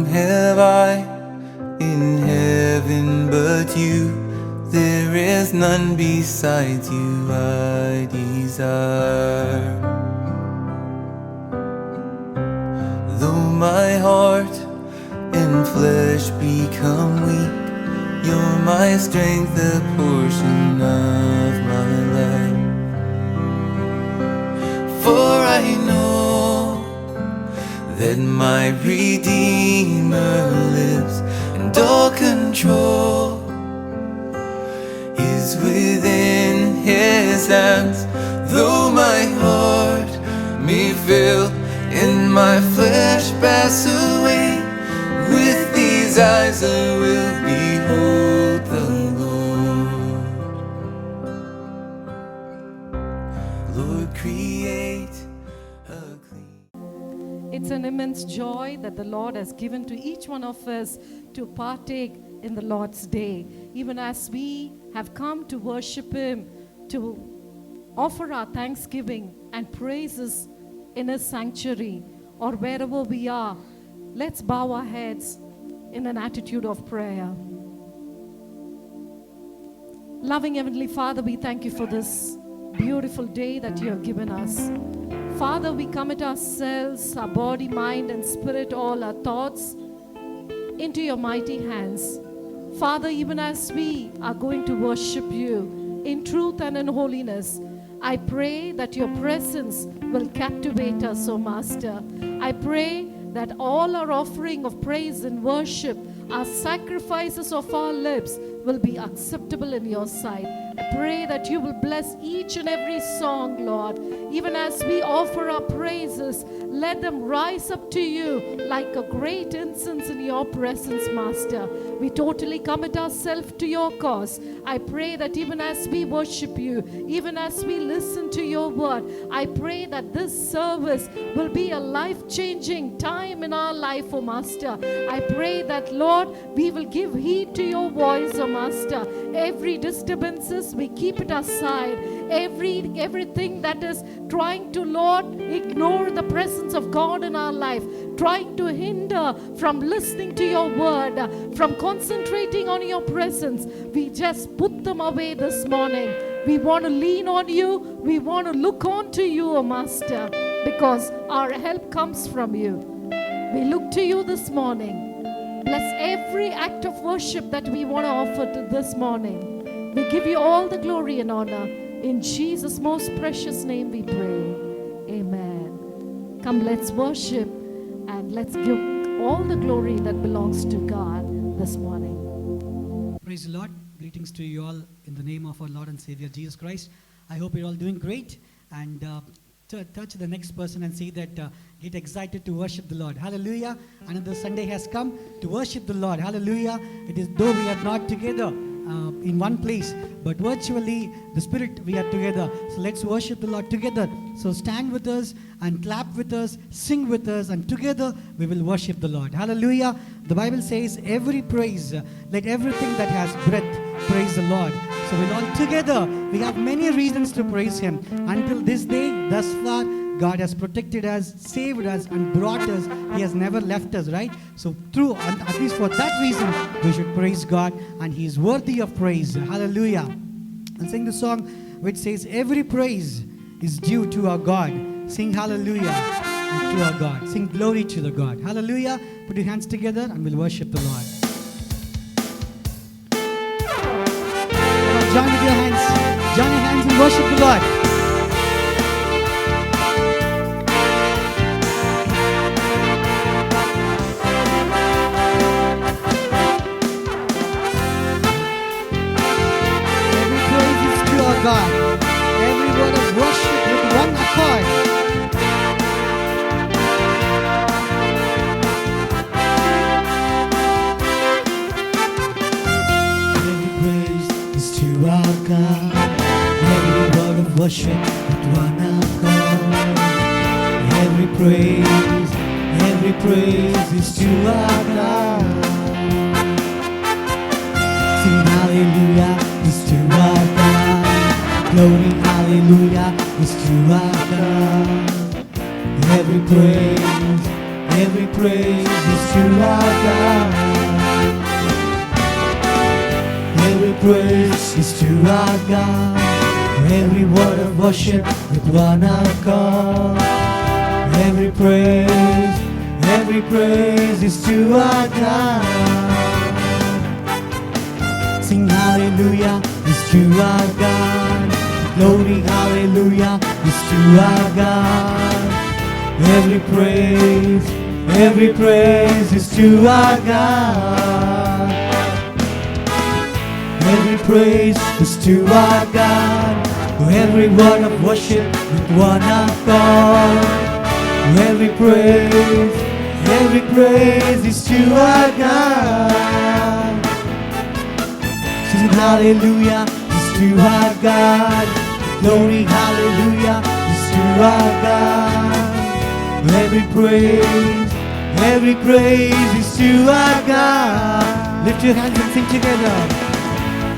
home have I in heaven but you? There is none besides you I desire. Though my heart and flesh become weak, you're my strength, the portion of my life. For I know that my Redeemer lives, and all control is within His hands. Though my heart may fail and my flesh pass away, with these eyes I will behold the Lord. Lord, create a clean. It's an immense joy that the Lord has given to each one of us to partake in the Lord's Day. Even as we have come to worship Him, to offer our thanksgiving and praises in His sanctuary or wherever we are, let's bow our heads in an attitude of prayer. Loving Heavenly Father, we thank you for this beautiful day that you have given us. Father, we commit ourselves, our body, mind, and spirit, all our thoughts into your mighty hands. Father, even as we are going to worship you in truth and in holiness, I pray that your presence will captivate us, O Master. I pray that all our offering of praise and worship, our sacrifices of our lips, will be acceptable in your sight. I pray that you will bless each and every song, Lord. Even as we offer our praises, let them rise up to you like a great incense in your presence, Master. We totally commit ourselves to your cause. I pray that even as we worship you, even as we listen to your word, I pray that this service will be a life-changing time in our life, O Master. I pray that, Lord, we will give heed to your voice, O Master. Every disturbances, we keep it aside. Everything that is trying to, Lord, ignore the presence of God in our life, trying to hinder from listening to your word, from concentrating on your presence, we just put them away this morning. We want to lean on you. We want to look on to you, O Master, because our help comes from you. We look to you this morning. Bless every act of worship that we want to offer to this morning. We give you all the glory and honor. In Jesus' most precious name we pray. Amen. Come, let's worship and let's give all the glory that belongs to God this morning. Praise the Lord. Greetings to you all in the name of our Lord and Savior Jesus Christ. I hope you're all doing great. And touch the next person and say that get excited to worship the Lord. Hallelujah. Another Sunday has come to worship the Lord. Hallelujah. It is though we are not together in one place, but virtually the Spirit we are together. So let's worship the Lord together. So stand with us and clap with us, sing with us, and together we will worship the Lord. Hallelujah. The Bible says every praise, let everything that has breath praise the Lord. So we'll all together, we have many reasons to praise Him. Until this day, thus far, God has protected us, saved us, and brought us. He has never left us, right? So through, at least for that reason, we should praise God, and He is worthy of praise. Hallelujah. And sing the song which says, every praise is due to our God. Sing hallelujah to our God. Sing glory to the God. Hallelujah. Put your hands together and we'll worship the Lord. Join with your hands. Join your hands and worship the Lord. God, every word of worship with one accord. Every praise is to our God. Every word of worship with one accord. Every praise is to our God. Sing hallelujah is to our God. Glory, hallelujah, is to our God. Every praise is to our our God. Every word of worship with one accord. Every praise is to our God. Sing hallelujah is to our God. Glory hallelujah is to our God. Every praise is to our God. Every praise is to our God. Every word of worship with one accord. Every praise is to our God. Sing hallelujah is to our God. Glory hallelujah is to our God. Every praise is to our God. Lift your hands and sing together.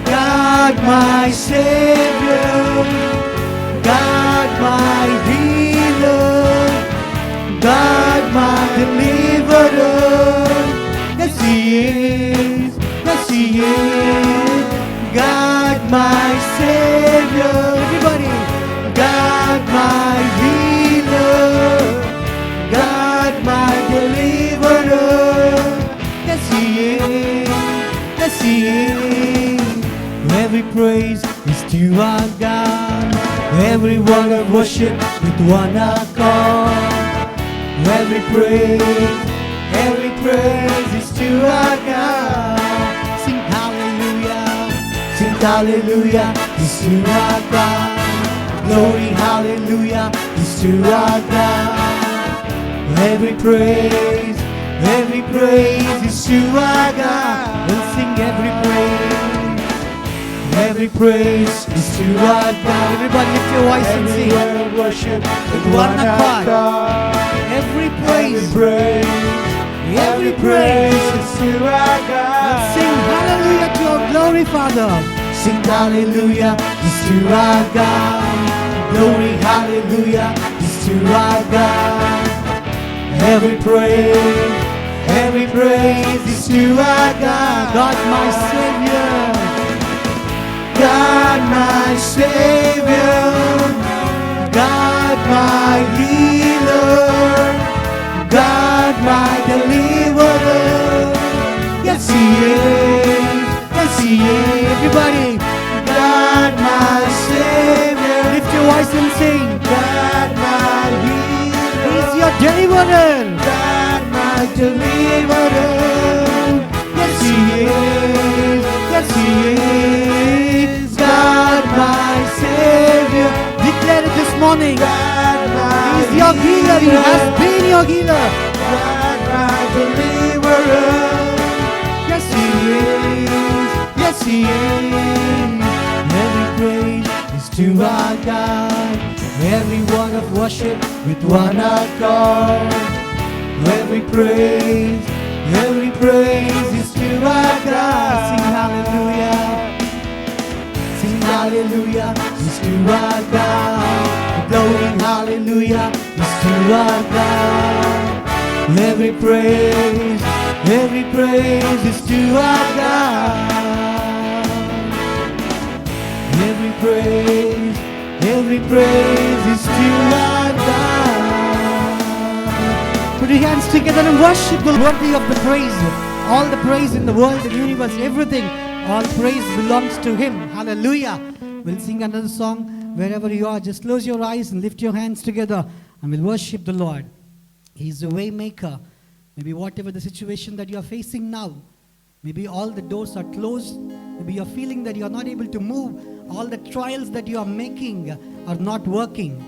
God my Savior, God my healer, God my deliverer. Yes He is, yes He is. God my Savior, everybody. God my healer, God my deliverer. Yes He is, yes He is. Every praise is to our God. Every word of worship with one accord. Every praise is to our God. Sing hallelujah is to our God. Glory hallelujah is to our God. Every praise is to our God. We'll sing every praise is to our God. Everybody lift your voice and sing. Worship with one accord. Every praise is to our God. Let's sing hallelujah to our glory Father. Sing hallelujah is to our God. Glory hallelujah is to our God. Every praise is to our God. God my Savior, God my Savior, God my healer, God my deliverer. Yes He is, yes He is. Everybody, God my Savior. Lift your voice and sing. God my healer, He's your deliverer. God my deliverer. Yes He is, yes He is. God my Savior. Declare it this morning. He's your healer. He has been your healer. God my deliverer. Yes He is. Yes He is. Every praise is to our God. Every word of worship with one accord. Every praise is to our God. Sing hallelujah. Sing hallelujah is to our God. Glory hallelujah is to our God. Every praise is to our God. Every praise is to our God. Put your hands together and worship the worthy of the praise. All the praise in the world, the universe, everything. All praise belongs to Him. Hallelujah. We'll sing another song. Wherever you are, just close your eyes and lift your hands together and we'll worship the Lord. He's the way maker. Maybe whatever the situation that you are facing now, maybe all the doors are closed. Maybe you're feeling that you're not able to move. All the trials that you are making are not working.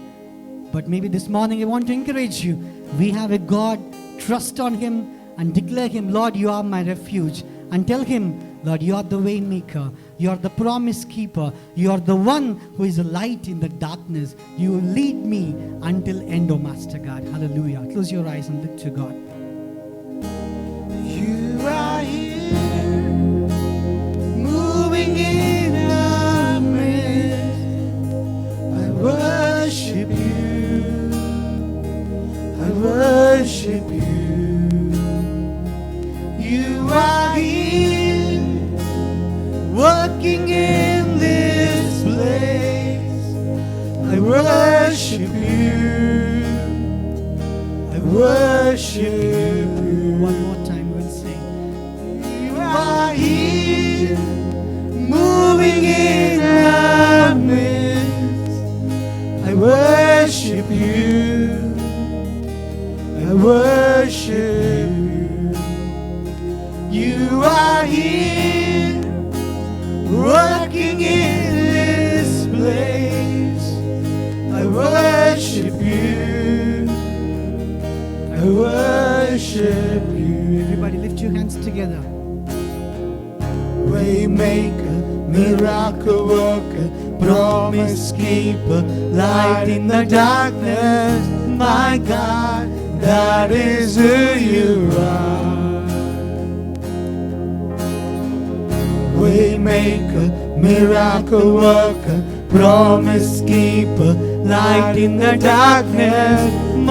But maybe this morning I want to encourage you. We have a God. Trust on Him and declare Him, Lord, you are my refuge. And tell Him, Lord, you are the way maker. You are the promise keeper. You are the one who is a light in the darkness. You will lead me until end, O Master God. Hallelujah. Close your eyes and look to God. You are here, moving in our midst. I worship you. I worship you. You are here, working in this worship you. I worship you. One more time we'll sing. You are here, moving in our midst. I worship you. I worship you. You are here, working in this place. I worship you. I worship you. Everybody lift your hands together. Waymaker, miracle worker, promise keeper, light in the darkness. My God, that is who you are. Waymaker, miracle worker, promise keeper, light in the darkness.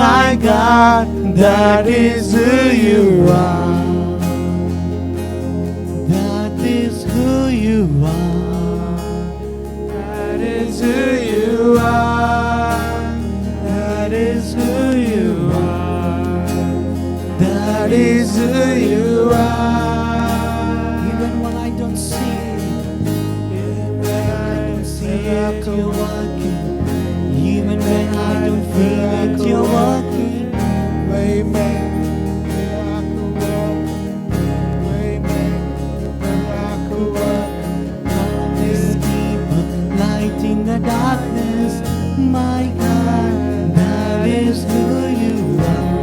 My God, that is who you are. That is who you are. That is who you are. That is who you are. That is who you are. Even when I don't see it, you're working. Even when I don't feel it, you're working. Waymaker, miracle worker, waymaker, miracle worker, Promise keeper, light in the darkness. My God, that is who you are.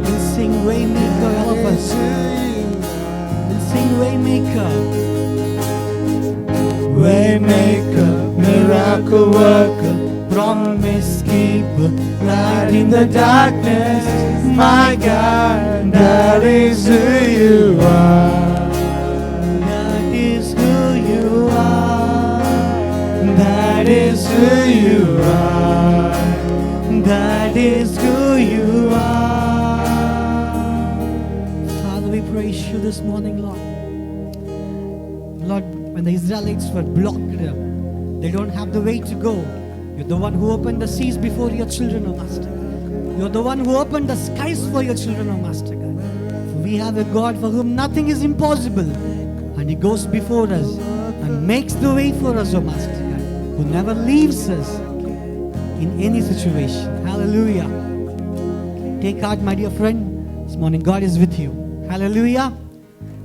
We'll sing Waymaker, all of us. We'll sing Waymaker. Waymaker, miracle worker, promise keeper, light in the darkness. My God, that is who you are. That is who you are. That is who you are. That is who you are. Father, we praise you this morning, Lord. Lord, when the Israelites were blocked, they don't have the way to go. You're the one who opened the seas before your children, O Master. You're the one who opened the skies for your children, O Master God. For we have a God for whom nothing is impossible. And He goes before us and makes the way for us, O Master God, who never leaves us in any situation. Hallelujah. Take heart, my dear friend. This morning God is with you. Hallelujah.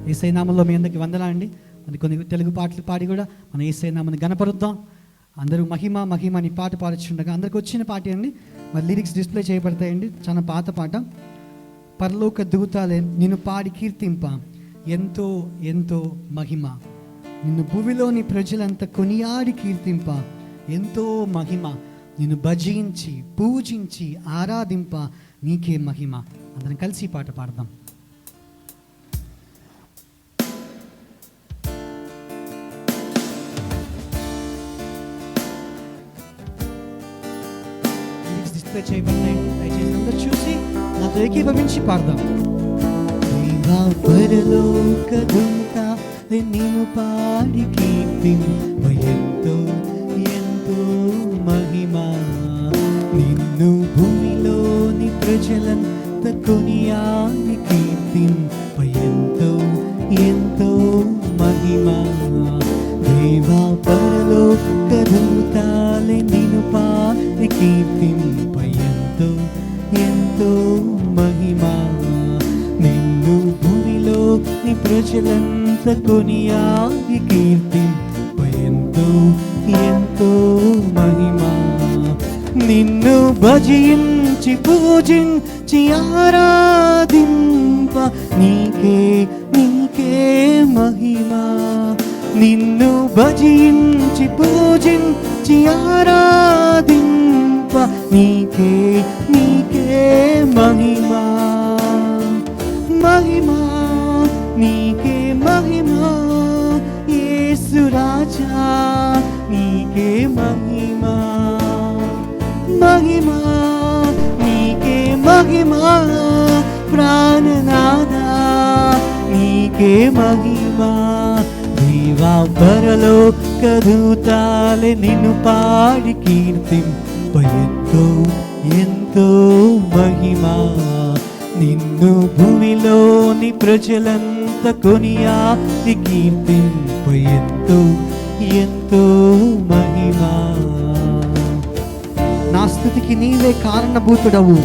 యేసయ్య నామములో మీ అందరికీ వందనాలండి. మరి కొన్ని తెలుగు పాటలు పాడి కూడా మన యేసయ్య నామముని గణపరుద్దాం. అందరూ మహిమ మహిమ అని పాట పాడుచుండగా అందరికి వచ్చిన పాట అండి. మరి లిరిక్స్ డిస్ప్లే చేయబడతాయండి. చాలా పాత పాట. పరలోక దూతాలే నిన్ను పాడి కీర్తింప, ఎంతో ఎంతో మహిమ. నిన్ను భూమిలోని ప్రజలంతా కొనియాడి కీర్తింప, ఎంతో మహిమ. నిన్ను భజించి పూజించి ఆరాధింప, నీకే మహిమ. అందరం కలిసి ఈ పాట పాడదాం. చేయబడ్డాయండి. దయచేసి అందరూ చూసి నాతో ఏకీభవించి పాడదాం. దేవా పరలోక దూత నిన్ను పాడి కీర్తింప, ఎంతో ఎంతో మహిమ. నిన్ను భూమిలోని ప్రజలంత కొనియాడి కీర్తింప, ఎంతో ఎంతో మహిమ. దేవా పరలోక దూతాలే నిన్ను పాడి కీర్తింప, ఎంతో ఎంతో మహిమ. నిన్ను భూమిలో నీ ప్రజలంత కొనియాడి కీర్తింప, ఎంతో ఎంతో మహిమ. నిన్ను భజించి పూజించి ఆరాధింప, నీకే నీకే మహిమ. నిన్ను భజించి పూజించి ఆరాధింప, నీకే నీకే మహిమ. మహిమ నీకే మహిమ. యేసు రాజా నీకే మహిమ. మహిమ నీకే మహిమ. ప్రాణనాదా నీకే మహిమ. దేవా పరలోక దూతాలే నిన్ను పాడి కీర్తింప, ఎంతో ఎంతో మహిమ. నిన్ను భూమిలోని ప్రజలంత కొనియాడి కీర్తింప ఎంతో ఎంతో మహిమ. నా స్తుతికి నీవే కారణభూతుడవు,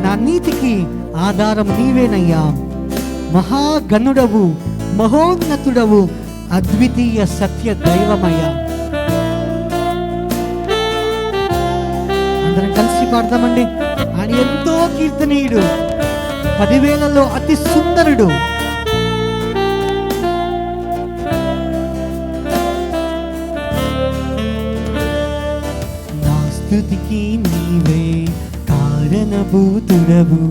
నా నీతికి ఆధారం నీవేనయ్యా. మహాగణుడవు, మహోన్నతుడవు, అద్వితీయ సత్య దైవమయ్యా. అందరం కలిసి పాడతామండి. ఆయన ఎంతో కీర్తనీయుడు, 10,000లో అతి సుందరుడు. నా స్తుతికి నీవే కారణభూతుడవు,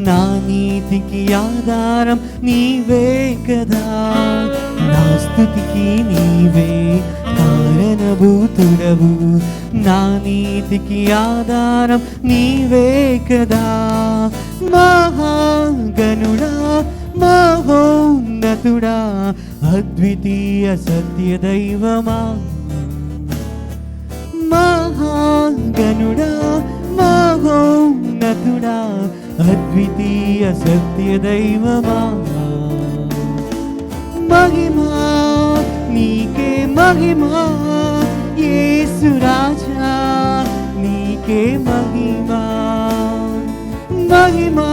నా నీతికి ఆధారం నీవే కదా. నా స్తుతికి నీవే కారణభూతుడవు, నా నీతికి ఆధారం నీవే కదా. మహాగణుడా, మహోన్నతుడా, అద్వితీయ సత్య దైవమా. మహాగణుడా, మహోన్నతుడా, అద్వితీయ సత్య దైవమా. మహిమా నీకే మహిమా, యేసు రాజా నీకే మహిమా. మహిమా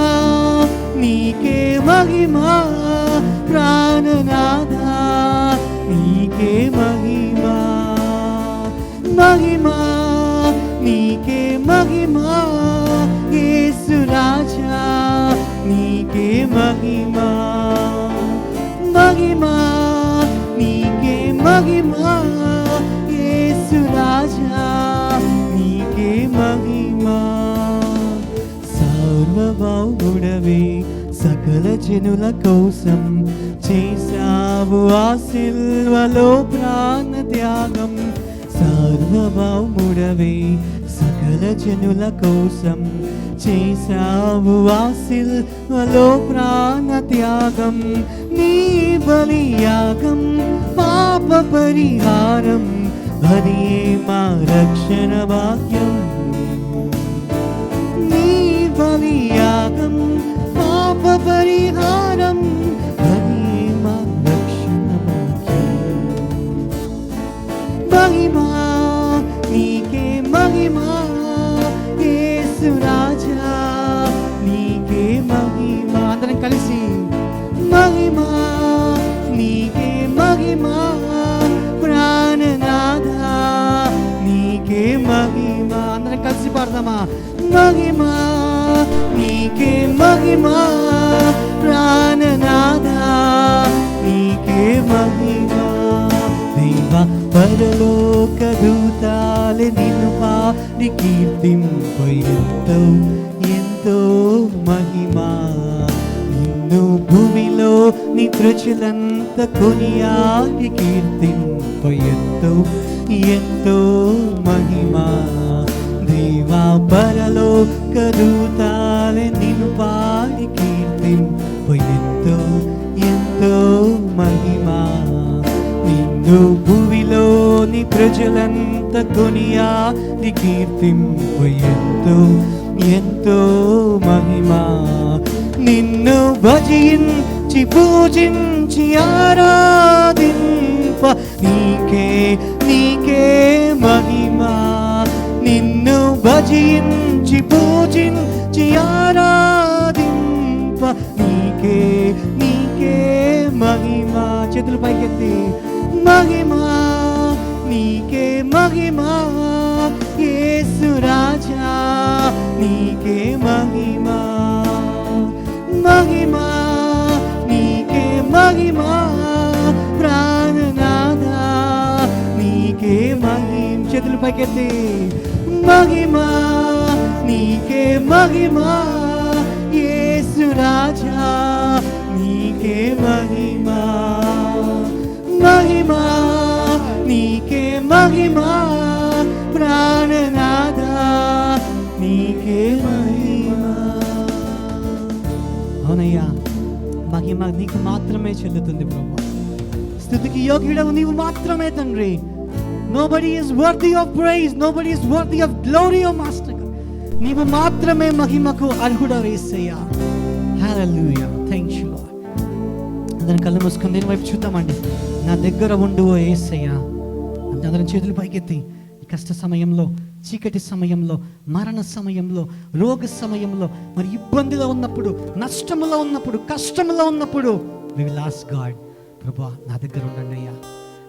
నీకే మహిమా, ప్రాణనాథా నీకే మహిమా. మహిమా నీకే మహిమా, యేసు రాజా నీకే మహిమా. మహిమా నీకే మహిమా, యేసు రాజా నీకే మహిమా. సార్వభౌముడవే సకల జనుల కోసం చేశావు ఆ సిల్వలో ప్రాణ త్యాగం. సార్వభౌముడవే సకల జనుల కోసం చేశావు ఆ సిల్వలో ప్రాణ త్యాగం. నీ బలియాగం పాప పరిహారం, అది మా రక్షణ భాగ్యం. నీ బలియాగం పాప పరిహారం, అది మా రక్షణ భాగ్యం. మహిమా నీకే మహిమా, యేసు రాజా నీకే మహిమా. అందరం కలిసి మహిమా నీకే మహిమా, ప్రాణనాథా నీకే మహిమా. అందరం కలిసి పాడదామా. మహిమా నీకే మహిమా, ప్రాణనాథా నీకే మహిమా. దేవా పరలోక దూతాలే నిన్ను పాడి కీర్తింప ఎంతో ఎంతో మహిమా. నిన్ను భూమిలో నీ ప్రజలంత కొనియాడి కీర్తింప ఎంతో ఎంతో మహిమా. దేవా పరలోక దూతాలే నిన్ను పాడి కీర్తింప ఎంతో ఎంతో మహిమా. నిన్ను భూమిలోని ప్రజలంత కొనియాడి కీర్తింప ఎంతో ఎంతో మహిమా. నిన్ను భజించి పూజించి ఆరాధింప నీకే నీకే మహిమా. నిన్ను భజించి పూజించి ఆరాధింప నీకే నీకే మహిమా. చేతులు పైకెత్తి మహిమా నీకే మహిమా, యేసు రాజా నీకే మహిమా. మహిమా నీకే మహిమా, ప్రాణనాథా నీకే మహిమ. చేతులు పైకెత్తి మహిమా నీకే మహిమా, యేసు రాజా నీకే మహిమా. మహిమా నీకే మహిమా, ప్రాణనాథా నీకే మహిమా. అవునయ్యా, మహిమ నీకు మాత్రమే చెల్లుతుంది ప్రభు. స్తుతికి యోగ్యుడవు నీవు మాత్రమే తండ్రి. Nobody is worthy of praise. Nobody is worthy of glory, O Master God. నీవు మాత్రమే మహిమకు అర్హుడవు యేసయ్యా. హల్లెలూయా. Thank you Lord. అందరం కళ్ళు మూసుకొని దీని వైపు చూద్దామండి. నా దగ్గర ఉండు ఓ యేసయ్యా. అందరం చేతులు పైకెత్తి ఈ కష్ట సమయంలో, చీకటి సమయంలో, మరణ సమయంలో, రోగ సమయంలో, మరి ఇబ్బందిలో ఉన్నప్పుడు, నష్టములో ఉన్నప్పుడు, కష్టములో ఉన్నప్పుడు we will ask God, ప్రభువా నా దగ్గర ఉండండి అయ్యా,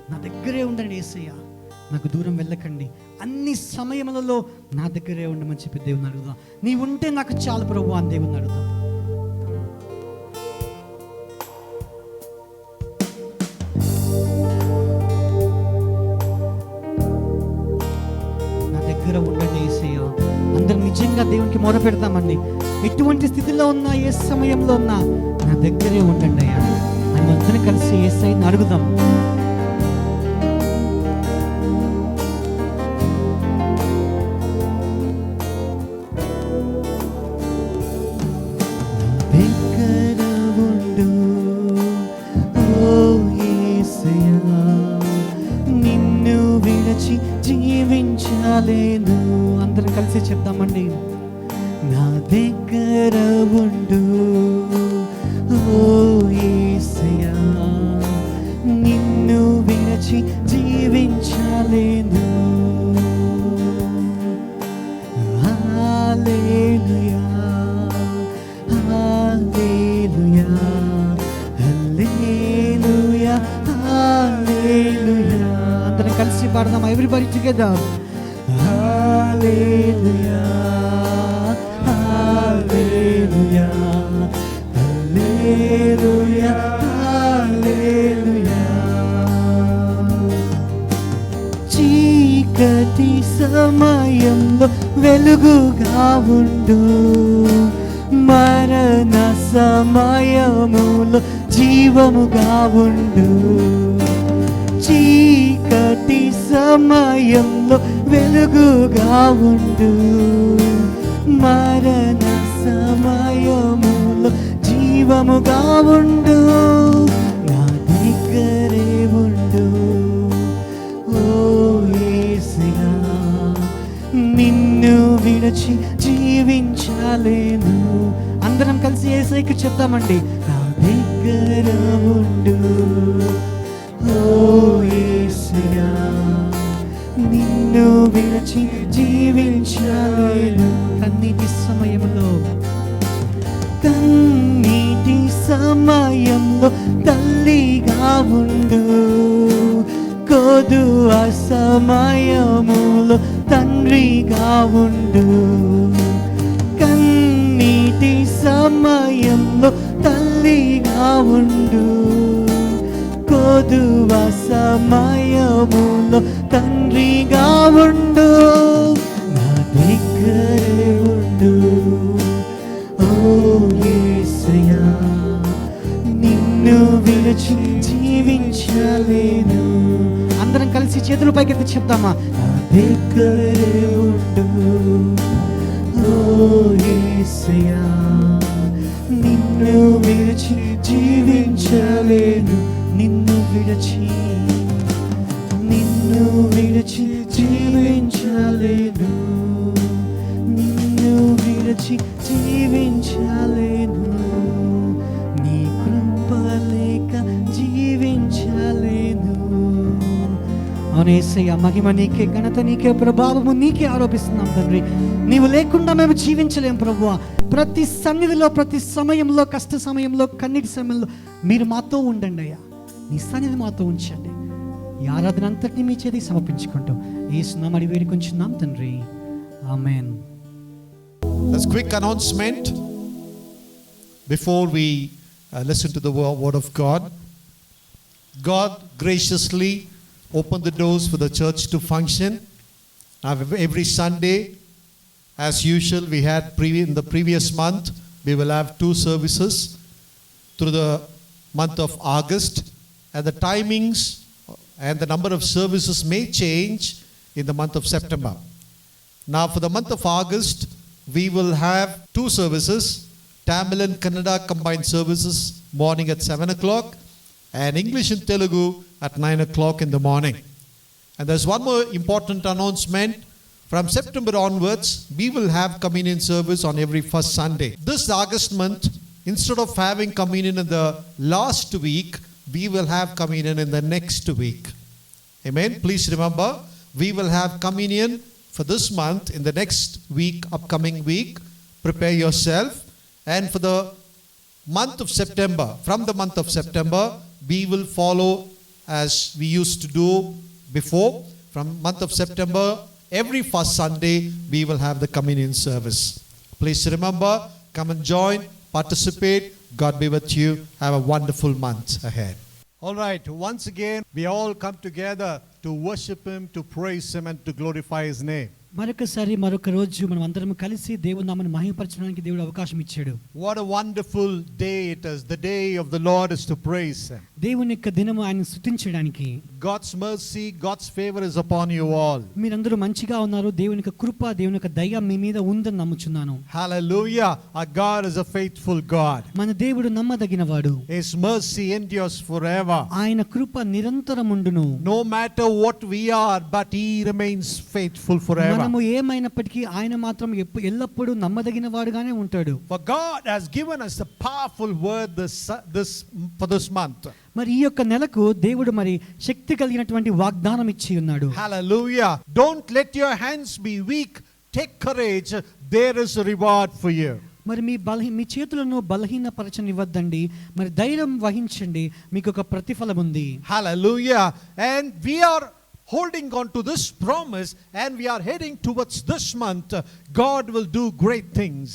నా దగ్గరే ఉండండి యేసయ్యా, నాకు దూరం వెళ్ళకండి, అన్ని సమయములలో నా దగ్గరే ఉండమని చెప్పి దేవుని అడుగుదాం. నీ ఉంటే నాకు చాలు ప్రభువా అని దేవుని అడుగుదాం. నా దగ్గర ఉండండి యేసయ్యా. అందరం నిజంగా దేవునికి మొర పెడతామండి. ఎటువంటి స్థితిలో ఉన్నా, ఏ సమయంలో ఉన్నా నా దగ్గరే ఉండండి అయ్యా అని అందరం కలిసి యేసయ్యని అడుగుదాం. జీవించలేను. అందరం కలిసి చెప్తామండి. నా దగ్గర ఉండు ఓ యేసయ్యా, నిన్ను విడిచి జీవించలేను. హల్లెలూయా, హల్లెలూయా, హల్లెలూయా, హల్లెలూయా. అందరం కలిసి పాడదాం. Everybody together. హల్లెలూయా, హల్లెలూయా, హల్లెలూయా, హల్లెలూయా. చీకటి సమయంలో వెలుగుగా ఉండు, మరణ సమయములో జీవముగా ఉండు. చీకటి సమయంలో వెలుగుగా ఉండు, మరణ సమయములో జీవముగా ఉండు. నా దగ్గరే ఉండు ఓ యేసయ్యా, నిన్ను విడిచి జీవించలేను. అందరం కలిసి యేసయ్యకి చెప్తామండి. నా దగ్గర ఉండు ఓ యేసయ్యా, నిన్ను విడిచి జీవించలేను. కన్నీటి సమయంలో, కన్నీటి సమయంలో తల్లిగా ఉండు, కొదువ సమయములో తండ్రిగా ఉండు. కన్నీటి సమయంలో తల్లిగా ఉండు, కొదువ సమయములో తండ్రిగా ఉండు. నా దగ్గరే ఉండు ఓ యేసయ్యా, నిన్ను విడిచి జీవించలేను. అందరం కలిసి చేతులు పైకెత్తి చెప్తామా. నా దగ్గరే ఉండు ఓ యేసయ్యా, నిన్ను విడిచి జీవించలేను. నిన్ను విడిచి, నిన్ను విడిచి జీవించలేను. నిన్ను విడిచి జీవించలేను. నీ కృప లేక జీవించలేను. అవును యేసయ్యా, మహిమ నీకే, ఘనత నీకే, ప్రభావము నీకే ఆరోపిస్తున్నాం తండ్రి. నీవు లేకుండా మేము జీవించలేము ప్రభువా. ప్రతి సన్నిధిలో, ప్రతి సమయంలో, కష్ట సమయంలో, కన్నీటి సమయంలో మీరు మాతో ఉండండి అయ్యా. నీ సన్నిధి మాతో ఉంచండి. ఈ ఆరాధన అంతటిని మీ చేతికి సమర్పించుకుంటూ యేసు నామమున అడిగి వేడుకొంచున్నాం తండ్రి. ఆమేన్. As quick announcement before we listen to the word of God. God graciously opened the doors for the church to function. Every Sunday, as usual, we had in the previous month, we will have 2 services through the month of August, and the timings and the number of services may change in the month of September. Now for the month of August, we will have 2 services, Tamil and Kannada combined services, morning at 7 o'clock and English and Telugu at 9 o'clock in the morning. And there's one more important announcement. From September onwards, we will have communion service on every first Sunday. This August month, instead of having communion in the last week, we will have communion in the next week. Amen. Please remember, we will have communion for this month in the next week, upcoming week. Prepare yourself. And for the month of September, from the month of September, we will follow as we used to do before. From month of September, every first Sunday, we will have the communion service. Please remember, come and join, participate. God be with you. Have a wonderful month ahead. All right, once again, we all come together to worship Him, to praise Him, and to glorify His name. మరొకసారి మరొక రోజు మనం అందరం కలిసి దేవుని నామమును మహిమపరచడానికి దేవుడు అవకాశం ఇచ్చాడు. What a wonderful day it is. The day of the Lord is to praise Him. దేవుని యొక్క దినము ఆయన స్తుతించడానికి. God's mercy, God's favor is upon you all. మీరందరూ మంచిగా ఉన్నారు. దేవుని యొక్క కృప, దేవుని యొక్క దయ మీ మీద ఉందని నమ్ముచున్నాను. Hallelujah. Our God is a faithful God. మన దేవుడు నమ్మదగినవాడు. His mercy endures forever. ఆయన కృప నిరంతరం ఉండును. No matter what we are, but He remains faithful forever. మనము ఏమైనప్పటికీ ఆయన మాత్రం ఎల్లప్పుడూ నమ్మదగిన వాడుగానే ఉంటాడు. For God has given us a powerful word for this month. మరి ఈ యొక్క నెలకు దేవుడు మరి శక్తి కలిగినటువంటి వాగ్దానం ఇచ్చి ఉన్నాడు. Hallelujah. Don't let your hands be weak. Take courage. There is a reward for you. మరి మీ చేతులను బలహీనపరచనివ్వద్దండి. మరి ధైర్యం వహించండి, మీకు ఒక ప్రతిఫలం ఉంది. Hallelujah. And we are holding on to this promise and we are heading towards this month. God will do great things.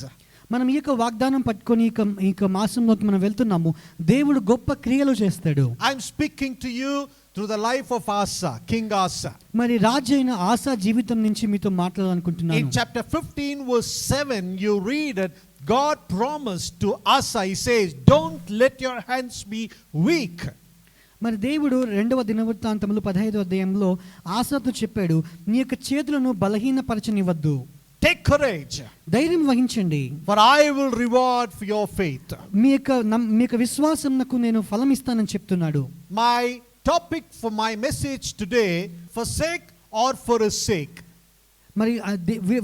మనం ఈ యొక్క వాగ్దానం పట్టుకొని ఈ మాసంలోకి మనం వెళ్తున్నాము. దేవుడు గొప్ప క్రియలు చేస్తాడు. I'm speaking to you through the life of Asa, King Asa. మరి రాజు అయిన ఆసా జీవితం నుంచి మీతో మాట్లాడాలనుకుంటున్నాను. In chapter 15 verse 7 you read that God promised to Asa, He says, don't let your hands be weak. మరి దేవుడు 2వ దినవృత్తాంతములు 15వ అధ్యాయంలో ఆసాతో చెప్పాడు, నీ యొక్క చేతులను బలహీనపరచనివ్వద్దు. Take courage. ధైర్యం వహించండి. For I will reward for your faith. మీ యొక్క విశ్వాసంకు నేను ఫలం ఇస్తానని చెప్తున్నాడు. My topic for my message today, forsake or for His sake. మరి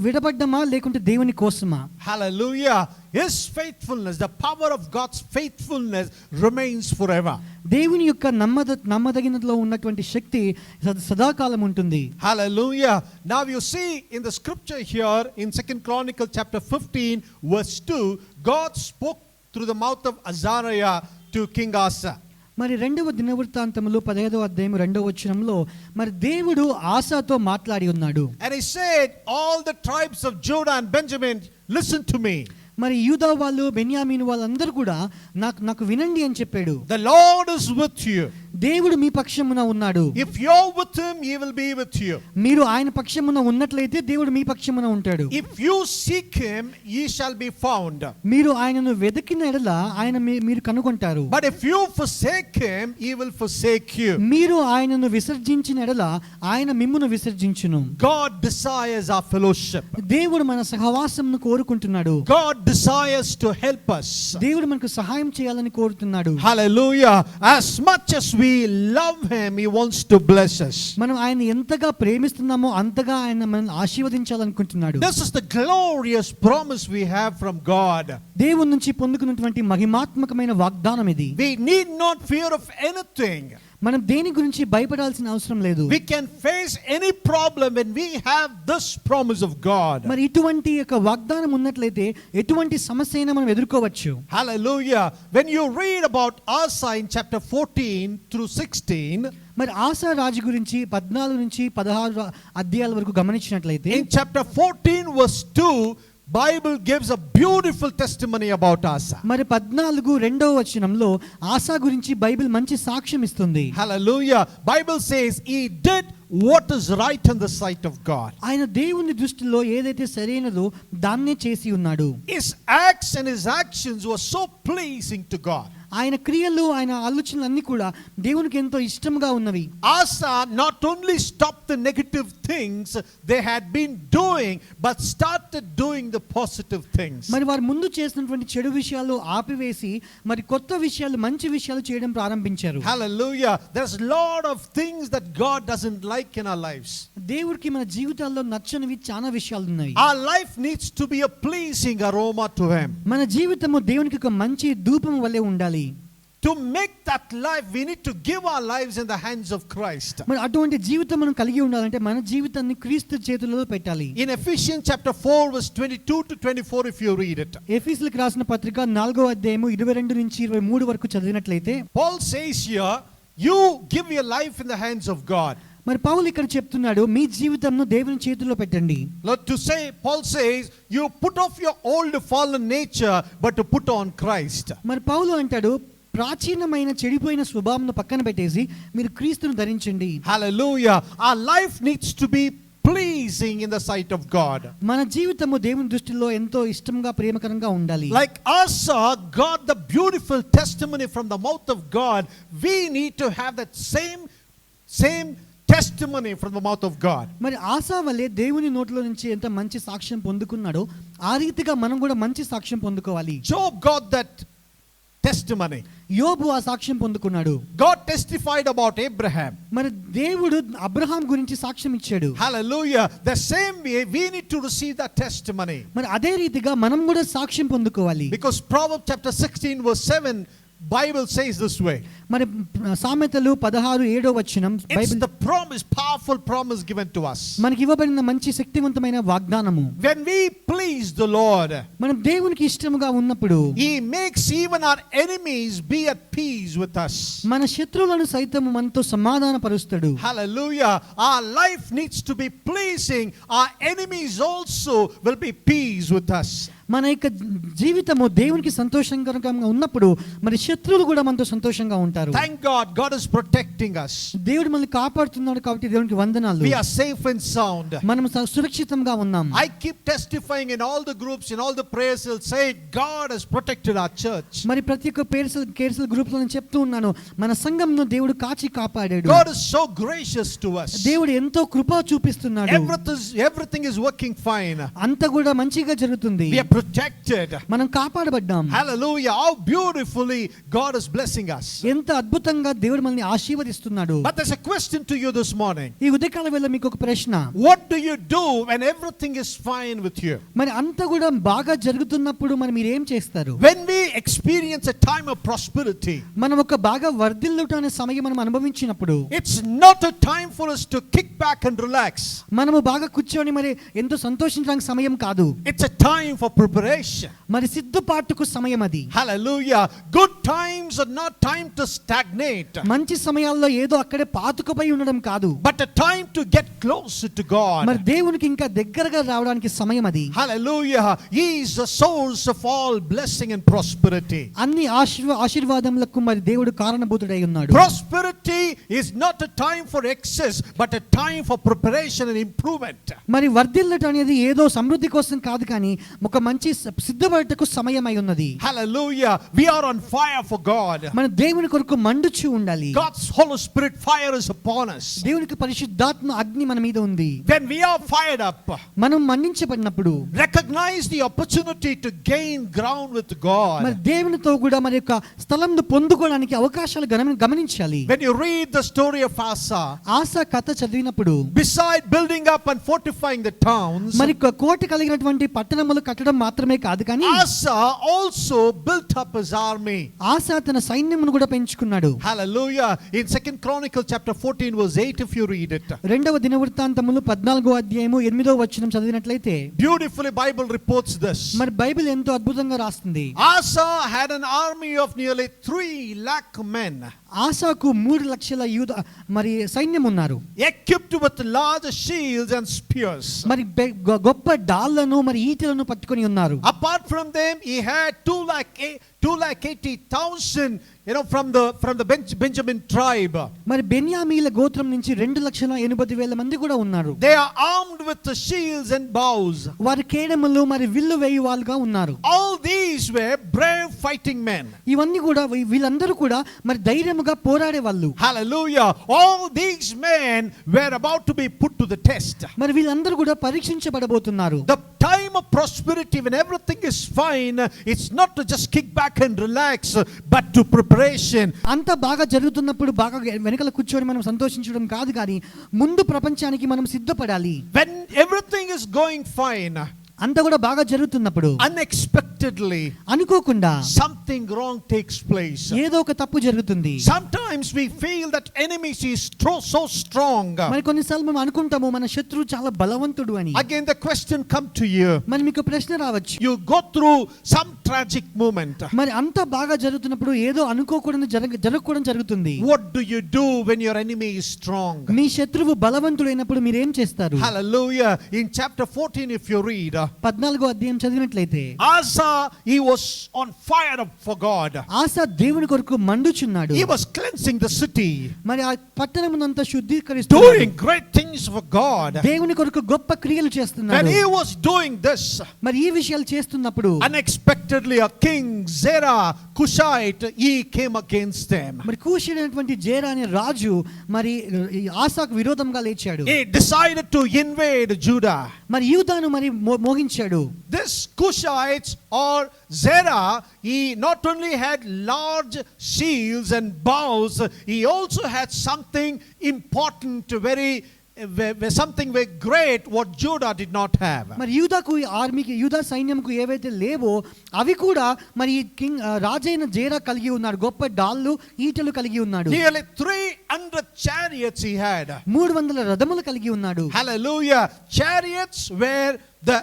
విడబడ్డమా లేకుంటే దేవుని కోసమా? Hallelujah. His faithfulness, the power of God's faithfulness remains forever. దేవుని యొక్క నమ్మదగినలో ఉన్నటువంటి శక్తి సదాకాలం ఉంటుంది. Hallelujah. Now you see in the scripture here in 2 Chronicles chapter 15 verse 2, God spoke through the mouth of Azariah to King Asa. మరి 2వ దినవృత్తాంతములు 15వ అధ్యాయం 2వ వచనంలో మరి దేవుడు ఆసాతో మాట్లాడి ఉన్నాడు. And He said, all the tribes of Judah and Benjamin, listen to me. మరి యూదా వాళ్ళు, బెన్యామీను వాళ్ళందరూ కూడా నాకు వినండి అని చెప్పాడు. The Lord is with you. దేవుడు మీ పక్షమున ఉన్నాడు. If you're with Him, He will be with you. మీరు ఆయన పక్షమున ఉన్నట్లయితే దేవుడు మీ పక్షమున ఉంటాడు. If you seek Him, ye shall be found. మీరు ఆయనను వెతికిన ఎడల ఆయన మీరు కనుగొంటారు. But if you forsake Him, He will forsake you. మీరు ఆయనను విసర్జించిన ఎడల ఆయన మిమ్మును విసర్జించును. God desires our fellowship. దేవుడు మన సహవాసమును కోరుకుంటున్నాడు. God desires to help us. దేవుడు మనకు సహాయం చేయాలని కోరుతున్నాడు. Hallelujah. As much as we love Him, He wants to bless us. మనం ఆయన ఎంతగా ప్రేమిస్తున్నామో అంతగా ఆయన మనల్ని ఆశీర్వదించాలనుకుంటున్నాడు. This is the glorious promise we have from God. దేవుని నుంచి పొందుకున్నటువంటి మహిమాత్మకమైన వాగ్దానం ఇది. We need not fear of anything. మనం దేని గురించి భయపడాల్సిన అవసరం లేదు. We can face any problem when we have this promise of God. మరి ఇటువంటి యొక్క వాగ్దానం ఉన్నట్లయితే ఎటువంటి సమస్య అయినా మనం ఎదుర్కోవచ్చు. Hallelujah. When you read about Asa in chapter 14 through 16, మరి ఆసా రాజు గురించి 14 నుంచి 16 అధ్యాయాల వరకు గమనించినట్లయితే in chapter 14 verse 2, Bible gives a beautiful testimony about Asa. మరి 14 వచనంలో ఆసా గురించి బైబిల్ మంచి సాక్ష్యం ఇస్తుంది. Hallelujah. Bible says he did what is right in the sight of God. ఆయన దేవుని దృష్టిలో ఏదైతే సరైనదో దాన్నే చేసి ఉన్నాడు. His acts and his actions were so pleasing to God. ఆయన క్రియలు ఆయన ఆలోచనలు అన్ని కూడా దేవునికి ఎంతో ఇష్టంగా ఉన్నవి. Asa not only stopped the negative things they had been doing, but started doing the positive things. మరి వారు ముందు చేసినటువంటి చెడు విషయాలు ఆపివేసి మరి కొత్త విషయాలు మంచి విషయాలు చేయడం ప్రారంభించారు. Hallelujah. There's a lot of things that God doesn't like in our lives. దేవుడికి మన జీవితాల్లో నచ్చనివి చాలా విషయాలు ఉన్నాయి. Our life needs to be a pleasing aroma to Him. మన జీవితము దేవునికి ఒక మంచి ధూపం వలె ఉండాలి. To make that life, we need to give our lives in the hands of Christ. మరి అటువంటి జీవితం మనం కలిగి ఉండాలంటే మన జీవితాన్ని క్రీస్తు చేతుల్లో పెట్టాలి. In Ephesians chapter 4 verse 22 to 24, if you read it, ఎఫెసీయులకు రాసిన పత్రిక 4వ అధ్యాయము 22 నుంచి 23 వరకు చదివినట్లయితే Paul says here, you give your life in the hands of God. మరి పౌలు ఇక్కడ చెప్తున్నాడు మీ జీవితంను దేవుని చేతుల్లో పెట్టండి. Paul says, you put off your old fallen nature, but to put on Christ. మరి పౌలు అంటాడు ప్రాచీనమైన చెడిపోయిన స్వభావంను పక్కన పెట్టేసి మీరు క్రీస్తును ధరించండి. Hallelujah. Our life needs to be pleasing in the sight of God. మన జీవితము దేవుని దృష్టిలో ఎంతో ఇష్టంగా ప్రేమకరంగా ఉండాలి. Like Asa got the beautiful testimony from the mouth of God, we need to have that same testimony from the mouth of God. మరి ఆసా వలె దేవుని నోట్లో నుంచి ఎంత మంచి సాక్ష్యం పొందుకున్నాడో ఆ రీతిగా మనం కూడా మంచి సాక్ష్యం పొందుకోవాలి. Job got that testimony. యోబు ఆ సాక్ష్యం పొందుకున్నాడు. God testified about Abraham. మరి దేవుడు అబ్రహాం గురించి సాక్ష్యం ఇచ్చాడు. Hallelujah. The same way we need to receive that testimony. మరి అదే రీతిగా మనం కూడా సాక్ష్యం పొందుకోవాలి. Because Proverbs chapter 16 verse 7 Bible says this way. మరి సామెతలు 16:7 వచనం It's the promise, powerful promise given to us. మనకి ఇవ్వబడిన మంచి శక్తివంతమైన వాగ్దానము. When we please the Lord, మనం దేవునికి ఇష్టముగా ఉన్నప్పుడు He makes even our enemies be at peace with us. మన శత్రువులను సైతం మనతో సమాధానపరుస్తాడు. Hallelujah. Our life needs to be pleasing. Our enemies also will be peace with us. మన యొక్క జీవితము దేవునికి సంతోషకరంగా ఉన్నప్పుడు మరి శత్రువులు కూడా మనతో సంతోషంగా ఉంటారు. Thank God, God is protecting us. దేవుడు మనల్ని కాపాడుతున్నాడు కాబట్టి దేవునికి వందనాలు. We are safe and sound. మనం సురక్షితంగా ఉన్నాం. I keep testifying in all the groups, in all the prayers, will say God has protected our church. మరి ప్రతి ఒక్క కేర్సల్ గ్రూప్ లో నేను చెప్తూ ఉన్నాను మన సంఘంను దేవుడు కాచి కాపాడాడు. God is so gracious to us. దేవుడు ఎంతో కృప చూపిస్తున్నాడు. Everything is working fine. అంతా కూడా మంచిగా జరుగుతుంది. We are protected. మనం కాపాడబడ్డాం. Hallelujah. How beautifully God is blessing us. ఎంత అద్భుతంగా దేవుడు మనల్ని ఆశీర్వదిస్తున్నాడు. But there's a question to you this morning. ఈ ఉదయకాల వేళ మీకు ఒక ప్రశ్న. What do you do when everything is fine with you? మరి అంతా కూడా బాగా జరుగుతున్నప్పుడు మరి మీరు ఏం చేస్తారు? When we experience a time of prosperity, మనం ఒక బాగా వర్ధిల్లుట అనే సమయం మనం అనుభవించినప్పుడు it's not a time for us to kick back and relax. మనము బాగా కూర్చొని మరి ఎంతో సంతోషించడానికి సమయం కాదు. It's a time for preparation. మరి సిద్ధపాటుకు సమయం అది. Hallelujah. Good times are not time to stagnate, మంచి సమయాల్లో ఏదో అక్కడే పాతుకుపోయి ఉండడం కాదు. but a time to get closer to God. మరి దేవునికి ఇంకా దగ్గరగా రావడానికి సమయం అది. Hallelujah. He is the source of all blessing and prosperity. అన్ని ఆశీర్వాదములకు మరి దేవుడు కారణభూతుడై ఉన్నాడు. Prosperity is not a time for excess, but a time for preparation and improvement. మరి వర్ధిల్లట అనేది ఏదో సమృద్ధి కోసం కాదు కానీ ఒక మంచి సిద్ధపడటకు సమయం అయి ఉన్నది. Hallelujah. We are on fire for God. మన దేవుని కొరకు మండుచు ఉండాలి. God's Holy Spirit fire is upon us. దేవునికి పరిశుద్ధాత్మ అగ్ని మన మీద ఉంది. When we are fired up, మనం మండించబడినప్పుడు recognize the opportunity to gain ground with God. మరి దేవునితో కూడా మరి యొక్క స్థలంను పొందుకోవడానికి అవకాశాలు గమనించాలి. When you read the story of Asa, ఆసా కథ చదివినప్పుడు beside building up and fortifying the towns, మరి కోట కలిగినటువంటి పట్టణములు కట్టడం మాత్రమే కాదు కానీ Asa also built up his army. ఆసా తన సైన్యమును కూడా పెంచుకున్నాడు. Hallelujah. In 2nd Chronicle chapter 14 verse 8, if you read it, రెండవ దినవృత్తాంతములు 14వ అధ్యాయము 8వ వచనం చదివినట్లయితే beautifully Bible reports this. మరి బైబిల్ ఎంతో అద్భుతంగా రాస్తుంది. Asa had an army of nearly 3 lakh men, ఆసాకు 3 లక్షల యూద మరి సైన్యం ఉన్నారు. equipped with large shields and spears. మరి గొప్ప డాళ్లను మరి ఈటెలను పట్టుకొని ఉన్నారు. Apart from them, he had 2 lakh 280,000, from the Benjamin tribe. మరి బెన్యామీల గోత్రం నుంచి 2,80,000 మంది కూడా ఉన్నారు. They are armed with the shields and bows. వారి కేడములు మరి విల్లు వేయి వాళ్ళుగా ఉన్నారు. All these were brave fighting men. ఇవన్నీ కూడా వీళ్ళందరూ కూడా మరి ధైర్యముగా పోరాడే వాళ్ళు. Hallelujah. All these men were about to be put to the test. మరి వీళ్ళందరూ కూడా పరీక్షించబడబోతున్నారు. The time of prosperity, when everything is fine, it's not to just kick back and relax, but to preparation. అంత బాగా జరుగుతున్నప్పుడు బాగా వెనకల కూర్చొని మనం సంతోషించడం కాదు, కానీ ముందు ప్రపంచానికి మనం సిద్ధపడాలి. When everything is going fine, అంతా కూడా బాగా జరుగుతున్నప్పుడు unexpectedly అనుకోకుండా something wrong takes place. ఏదో ఒక తప్పు జరుగుతుంది. Sometimes we feel that enemy is so strong. మరి కొన్నిసార్లు మనం అనుకుంటాము మన శత్రువు చాలా బలవంతుడు అని. Again the question come to you. మరి మీకు ప్రశ్న రావచ్చు. You go through some tragic moment. మరి అంత బాగా జరుగుతున్నప్పుడు ఏదో అనుకోకూడదు జరగకూడదు జరుగుతుంది. What do you do when your enemy is strong? మీ శత్రువు బలవంతుడైనప్పుడు మీరు ఏం చేస్తారు? Hallelujah. In chapter 14, if you read, 14వ అధ్యాయం చదివినట్లయితే, Asa, he was on fire for God. ఆసా దేవుని కొరకు మండుచున్నాడు. He was cleansing the city, మరి ఆ పట్టణమునంతా శుద్ధీకరిస్తున్నాడు, doing great things for God. దేవుని కొరకు గొప్ప క్రియలు When చేస్తున్నాడు. he was doing this, మరి ఈ విషయాలు చేస్తున్నప్పుడు unexpectedly a king, Zerah, Cushite, he came against them. మరి కూషినటువంటి జేరా అనే రాజు మరి ఈ ఆసాకు విరోధంగా లేచాడు. He decided to invade Judah. మరి యూదాను మరి మోగించాడు. This Cushites or Zerah, he not only had large shields and bows, he also had something important, something very great what Judah did not have. మరి యూదాకు ఆర్మీకి యూదా సైన్యంకు ఏవైతే లేవో అవి కూడా మరి కింగ్ రాజైన జేరా కలిగి ఉన్నాడు. గొప్ప డాళ్ళు ఈటలు కలిగి ఉన్నాడు. Nearly 300 chariots he had. 300 రథములు కలిగి ఉన్నాడు. Hallelujah. Chariots were the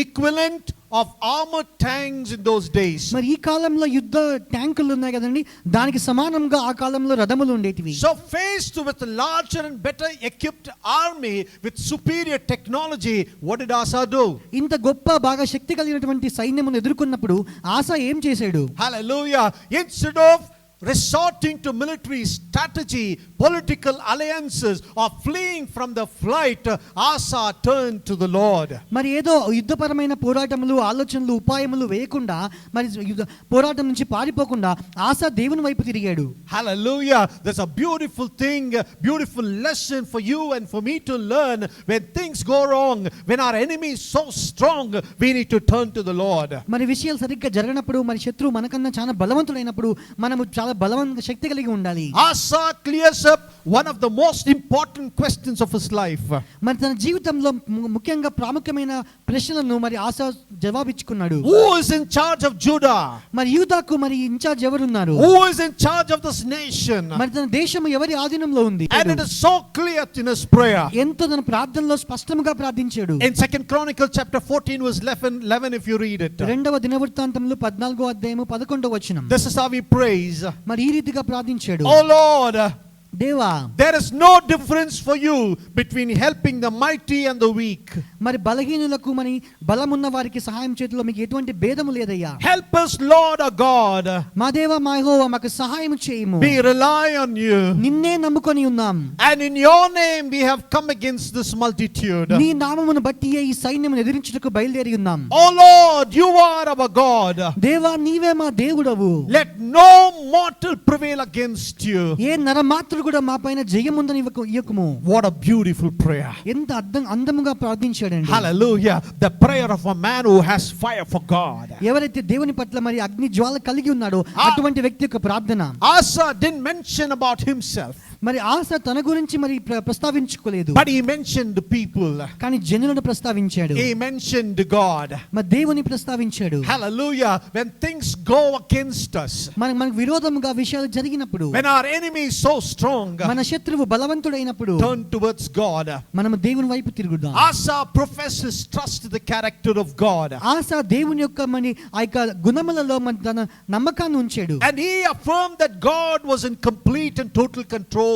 equivalent of armored tanks in those days. మరి ఈ కాలంలో యుద్ధ ట్యాంకులు ఉన్నాయి కదండి, దానికి సమానంగా ఆ కాలంలో రథములు ఉండేటివి. So faced with a larger and better equipped army with superior technology, what did Asa do? ఇంత గొప్ప బాగా శక్తి కలిగినటువంటి సైన్యమును ఎదుర్కొన్నప్పుడు ఆసా ఏం చేశాడు? Hallelujah. Instead of resorting to military strategy, political alliances, or fleeing from the fight, Asa turned to the Lord. మరి ఏదో యుద్ధపరమైన పోరాటములు ఆలోచనలు ఉపాయములు వేయకుండా మరి పోరాటం నుంచి పారిపోకుండా ఆసా దేవుని వైపు తిరిగాడు. Hallelujah. There's a beautiful thing, beautiful lesson for you and for me to learn. When things go wrong, when our enemy is so strong, we need to turn to the Lord. మరి విషయాలు సరిగ్గా జరగనప్పుడు మరి శత్రువు మనకన్నా చాలా బలవంతుడైనప్పుడు మనము చాలా బలవంత శక్తి కలిగి ఉండాలి. Asa clears up one of the most important questions of his life. మరి తన జీవితంలో ముఖ్యంగా ప్రాముఖ్యమైన ప్రశ్నలను మరి ఆసా జవాబిచ్చుకున్నాడు. Who is in charge of Judah? మరి యూదాకు మరి ఇన్ఛార్జ్ ఎవరున్నారు? Who is in charge of this nation? మరి తన దేశం ఎవరి ఆధీనంలో ఉంది? And it is so clear in his prayer. ఎంతో తన ప్రార్థనలో స్పష్టంగా ప్రార్థించాడు. In 2 Chronicles chapter 14 verse 11, if you read it. రెండవ దినవృత్తాంతములు 14వ అధ్యాయము 11వ వచనం. This is how he prays. మరి ఈ రీతిగా ప్రార్థించాడు. Oh Lord, దేవా, there is no difference for you between helping the mighty and the weak. మరి బలహీనులకు మరి బలమున్న వారికి సహాయం చేతిలో మీకు ఎటువంటి భేదము లేదయ్యా. Help us, Lord our God. మా దేవా మా యెహోవా మాకు సహాయం చేయము. We rely on you. నిన్నే నమ్ముకొని ఉన్నాం. And in your name we have come against this multitude. నీ నామమును బట్టి ఈ సైన్యమును ఎదిరించుటకు బయలుదేరి ఉన్నాం. Oh Lord, you are our God. దేవా నీవే మా దేవుడవు. Let no mortal prevail against you. ఏ నరమాత్రుడు కూడా మా పైన జయముందని ఇయ్యకుము. What a beautiful prayer. ఎంత అందముగా ప్రార్థించాడండి. Hallelujah. The prayer of a man who has fire for God. ఎవరైతే దేవుని పట్ల మరి అగ్ని జ్వాల కలిగి ఉన్నాడో అటువంటి వ్యక్తి యొక్క ప్రార్థన. Asa didn't mention about himself. మరి ఆసా తన గురించి మరి ప్రస్తావించుకోలేదు. But he mentioned people. కానీ జనులను ప్రస్తావించాడు. He mentioned God. మరి దేవుని ప్రస్తావించాడు. Hallelujah. When things go against us, మనకు విరోధముగా విషయాలు జరిగినప్పుడు, when our enemy is so strong, మన శత్రువు బలవంతుడైనప్పుడు turn towards God. మనము దేవుని వైపు తిరుగుదాం. Asa professes trust in the character of God. ఆసా దేవుని యొక్క మరి ఆ యొక్క గుణములలో తన నమ్మకాన్ని ఉంచాడు. And he affirmed that God was in complete and total control.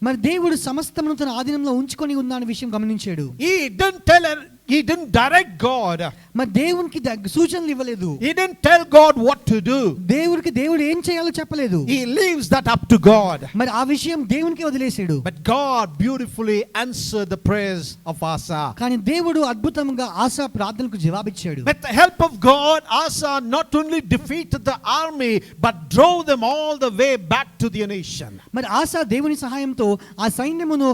మరి దేవుడు సమస్తమును తన ఆధీనంలో ఉంచుకొని ఉన్న విషయం గమనించాడు. He didn't tell He didn't direct God. మరి దేవునికి సూచనలు ఇవ్వలేదు. He didn't tell God what to do. దేవుడికి దేవుడు ఏం చేయాలో చెప్పలేదు. He leaves that up to God. మరి ఆ విషయం దేవునికి వదిలేసాడు. But God beautifully answered the prayers of Asa. కానీ దేవుడు అద్భుతంగా ఆసా ప్రార్థనకు జవాబిచ్చాడు. With the help of God, Asa not only defeated the army but drove them all the way back to the nation. మరి ఆసా దేవుని సహాయంతో ఆ సైన్యమును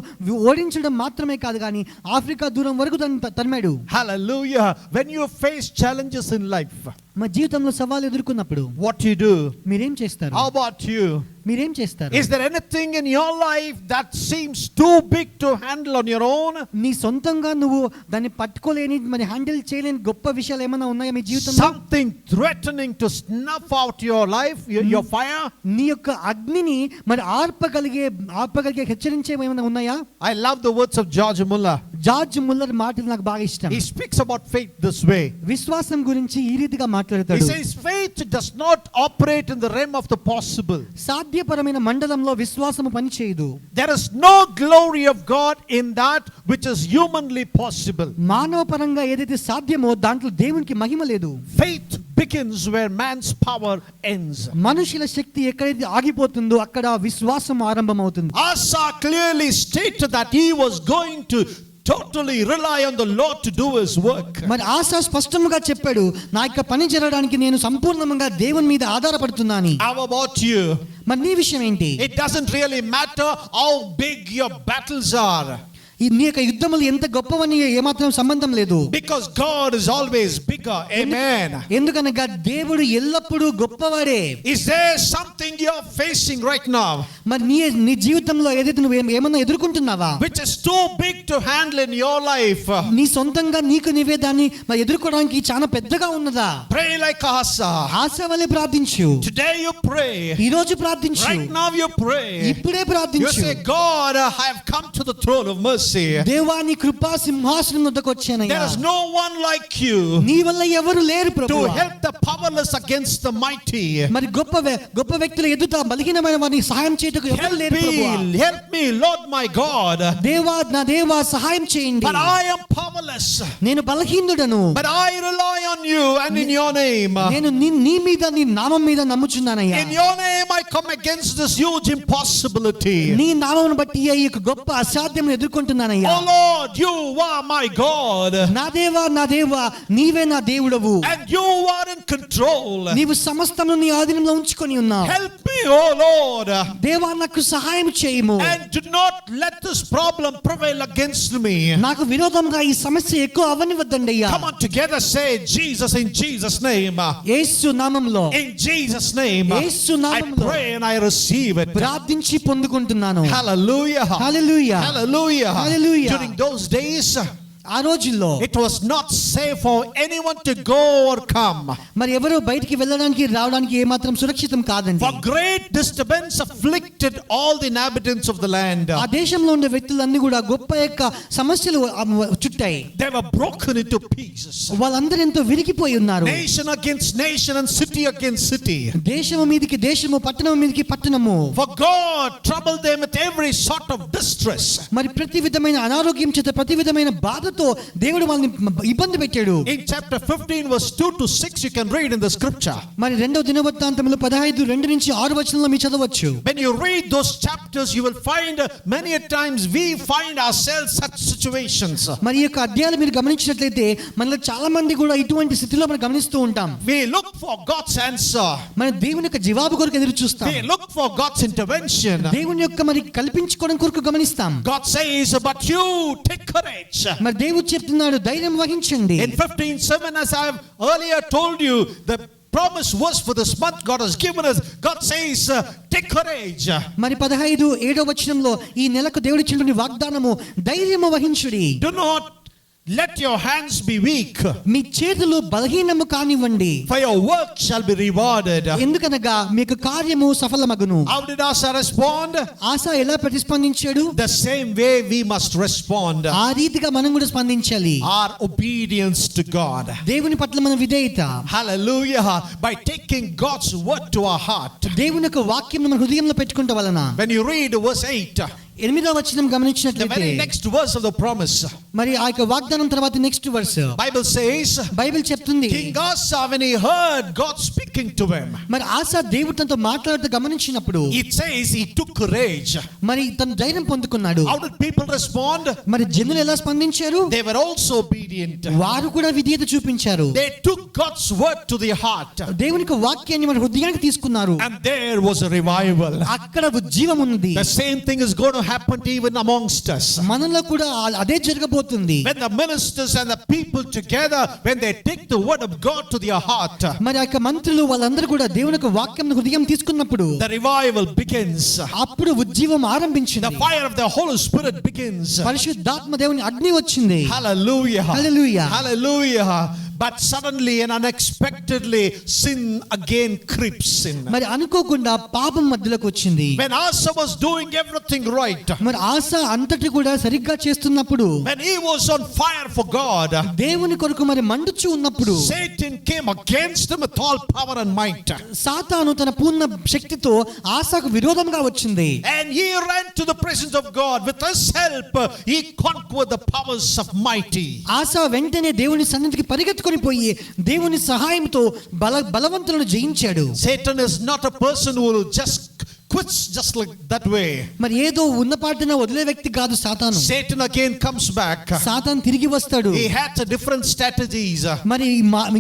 ఓడించడం మాత్రమే కాదు కానీ ఆఫ్రికా దూరం వరకు తరిమాడు. Hallelujah. When you face challenges in life, మా జీవితంలో సవాలు ఎదుర్కొన్నప్పుడు what you do? మీరేం చేస్తారు? How about you? మీరేం చేస్తారు? Is there anything in your life that seems too big to handle on your own? నీ సొంతంగా నువ్వు దాన్ని పట్టుకోలేని మరి హ్యాండిల్ చేయలేని గొప్ప విషయాలు ఏమైనా ఉన్నాయా మీ జీవితంలో? Something threatening to snuff out your life, your fire? నీ యొక్క అగ్నిని మరి ఆర్పగలిగే హెచ్చరించే ఏమైనా ఉన్నాయా? I love the words of George Muller. George Muller మాటలు నాకు బాగా ఇష్టం. He speaks about faith this way. విశ్వాసం గురించి ఈ రీతిగా He మాట్లాడతాడు. says faith does not operate in the realm of the possible. సాధ్యపరమైన మండలంలో విశ్వాసము పనిచేయదు. There is no glory of God in that which is humanly possible. మానవపరంగా ఏదైతే సాధ్యమో దాంట్లో దేవునికి మహిమ లేదు. Faith begins where man's power ends. మనుషుల శక్తి ఎక్కడైతే ఆగిపోతుందో అక్కడ విశ్వాసం ఆరంభమవుతుంది. Asa clearly stated that he was going to totally rely on the Lord to do his work. మరి ఆసా స్పష్టంగా చెప్పాడు, నా యొక్క పని జరగడానికి నేను సంపూర్ణంగా దేవుని మీద ఆధారపడుతున్నాను. How about you? మరి నీ విషయం ఏంటి? It doesn't really matter how big your battles are. నీ యొక్క యుద్ధములు ఎంత గొప్పవని ఏమాత్రం సంబంధం లేదు. Because God is always bigger. Amen. ఎందుకనగా దేవుడు ఎల్లప్పుడూ గొప్పవాడే. Is there something you're facing right now మరి నీ జీవితంలో ఏదైతే నువ్వు ఏమన్నా ఎదుర్కొంటున్నావా which is too big to handle in your life? నీ సొంతంగా నీవే దాన్ని మరి ఎదుర్కోవడానికి చాలా పెద్దగా ఉన్నదా? Pray like Asa. ఆసా వలె ప్రార్థించు. Today you pray. ఈ రోజు ప్రార్థించు. Right now you pray. ఇప్పుడే You ప్రార్థించు. say, God, I have come to the throne of mercy. దేవా నీ కృపా సింహాసనం వద్దకు వచ్చానయ్యా. There is no one like you నీ వల్ల ఎవరు లేరు to ప్రభువా. help the powerless against the mighty. మరి గొప్ప వ్యక్తుల ఎదుట బలహీనమైన వారిని సహాయం చేయటకు ఎవరు లేరు ప్రభువా. Help me, Lord my God. దేవా నా దేవా సహాయం చేయండి. But I am powerless. నేను బలహీనుడను. But I rely on you and in your name. నేను నీ మీద నీ నామం మీద నమ్ముచున్నానయ్యా. In your name I come against this huge impossibility. నీ నామమును బట్టి ఈ గొప్ప అసాధ్యం ఎదుర్కొంటున్నానయ్యా. Oh Lord, you are my God. నా దేవా నీవే నా దేవుడవు. And you are in control. నీవు సమస్తమును నీ ఆధీనంలో ఉంచుకొని ఉన్నావు. Help me, oh Lord. దేవా నాకు సహాయం చేయము. And do not let this problem prevail against me. నాకు విరోధంగా ఈ సమస్య ఎక్కువ అవనివ్వద్దండి అయ్యా. Come on together, say Jesus, in Jesus name. యేసు నామములో In Jesus name. Yesu I నామములో pray and I receive it. ప్రార్థించి పొందుకుంటున్నాను. Hallelujah. Hallelujah. Hallelujah. Hallelujah. During those days, ఆ రోజుల్లో it was not safe for anyone to go or come. మరి ఎవరు బయటికి వెళ్ళడానికి రావడానికి ఏమాత్రం సురక్షితం కాదండి. For great disturbance afflicted all the inhabitants of the land. ఆ దేశంలో ఉండే వ్యక్తులన్నీ కూడా గొప్ప యొక్క సమస్యలు చుట్టాయి. They were broken into pieces. వాళ్ళందరూ ఎంతో విరిగిపోయి ఉన్నారు. Nation against nation and city against city. దేశము మీదికి దేశము, పట్టణం మీదికి పట్టణము. For God troubled them with every sort of distress. మరి ప్రతి విధమైన అనారోగ్యం చేత, ప్రతి విధమైన బాధతో దేవుడు వాళ్ళని ఇబ్బంది పెట్టాడు. In chapter 15 verse 2 to 6 you can read in the scripture. మరి 2వ దినవృత్తాంతములు 15:2-6 మీరు చదవచ్చు. When you read those chapters you will find many a times we find ourselves such situations. మరి ఈ యొక్క అధ్యాయాలు మీరు గమనించినట్లయితే మనలో చాలా మంది కూడా ఇటువంటి స్థితిలో మనం గమనిస్తూ ఉంటాం. We look for God's answer. మన దేవుని యొక్క జవాబు కొరకు ఎదురు చూస్తాం. We look for God's intervention. దేవుని యొక్క మరి కల్పించుకోవడం కొరకు గమనిస్తాం. God says, but you take courage. మరి దేవుడు చెప్తున్నాడు, ధైర్యం వహించండి. In 15:7, as I have earlier told you, the promise verse for this month God has given us, God says, take courage. మరి 15:7 వచనంలో ఈ నెలకు దేవుడు ఇచ్చినటువంటి వాగ్దానము, ధైర్యము వహించుడి. Do not let your hands be weak. మీ చేతులు బలహీనము కానివ్వండి. For your work shall be rewarded. ఎందుకనగా మీకు కార్యము సఫలమగును. How did Asa respond? ఆసా ఎలా ప్రతిస్పందించాడు? The same way we must respond. ఆ రీతిగా మనం కూడా స్పందించాలి. Our obedience to God. దేవుని పట్ల మన విధేయత. Hallelujah. By taking God's word to our heart. దేవుని యొక్క వాక్యం మన హృదయంలో పెట్టుకుంట వలన. When you read verse 8, 8వ వచనం the గమనించినట్లయితే very next verse of the promise, మరి ఆ యొక్క వాగ్దానం తర్వాత next verse Bible says, Bible చెప్తుంది King Asa, when he heard God speaking to him, మరి ఆసా దేవుడు తనతో మాట్లాడుతూ గమనించినప్పుడు it says he took courage. మరి తను ధైర్యం పొందుకున్నాడు. How did people respond? మరి జనులు ఎలా స్పందించారు? They were also obedient. వారు కూడా విధేయత చూపించారు. They took God's word to their heart, దేవుని యొక్క వాక్యాన్ని మన హృదయానికి తీసుకున్నారు. and there was a revival. అక్కడ ఉజ్జీవం ఉన్నది. The same thing is going to happen even amongst us. మనలో కూడా అదే జరగబోతుంది. When the ministers and the people together, when they take the word of God to their heart, మరి ఆ యొక్క మంత్రులు వాళ్ళందరూ కూడా దేవుని యొక్క వాక్యం హృదయం తీసుకున్నప్పుడు the revival begins. అప్పుడు ఉజ్జీవం ఆరంభించింది. The fire of the Holy Spirit begins. పరిశుద్ధాత్మ దేవుని అగ్ని వచ్చింది. Hallelujah. Hallelujah. Hallelujah. But suddenly and unexpectedly, sin again creeps in. మరి అనుకోకుండా పాపం మధ్యలోకి వచ్చింది. When Asa was doing everything right, మరి ఆసా అంతటి కూడా సరిగ్గా చేస్తున్నప్పుడు, when he was on fire for God, దేవుని కొరకు మరి మండుచు ఉన్నప్పుడు Satan came against him with all power and might. సాతాను తన పూర్ణ శక్తితో ఆసాకు విరోధంగా వచ్చింది. And he ran to the presence of God. With his help, he conquered the powers of mighty. ఆసా వెంటనే దేవుని సన్నిధికి పరిగెత్తుకొని పోయి దేవుని సహాయంతో బలవంతులను జయించాడు. Satan is not a person who will just quits just like that way. మరి ఏదో ఉన్నపాటున వదిలే వ్యక్తి కాదు సాతాను. Satan again comes back. సాతాను తిరిగి వస్తాడు. He had a different strategies. మరి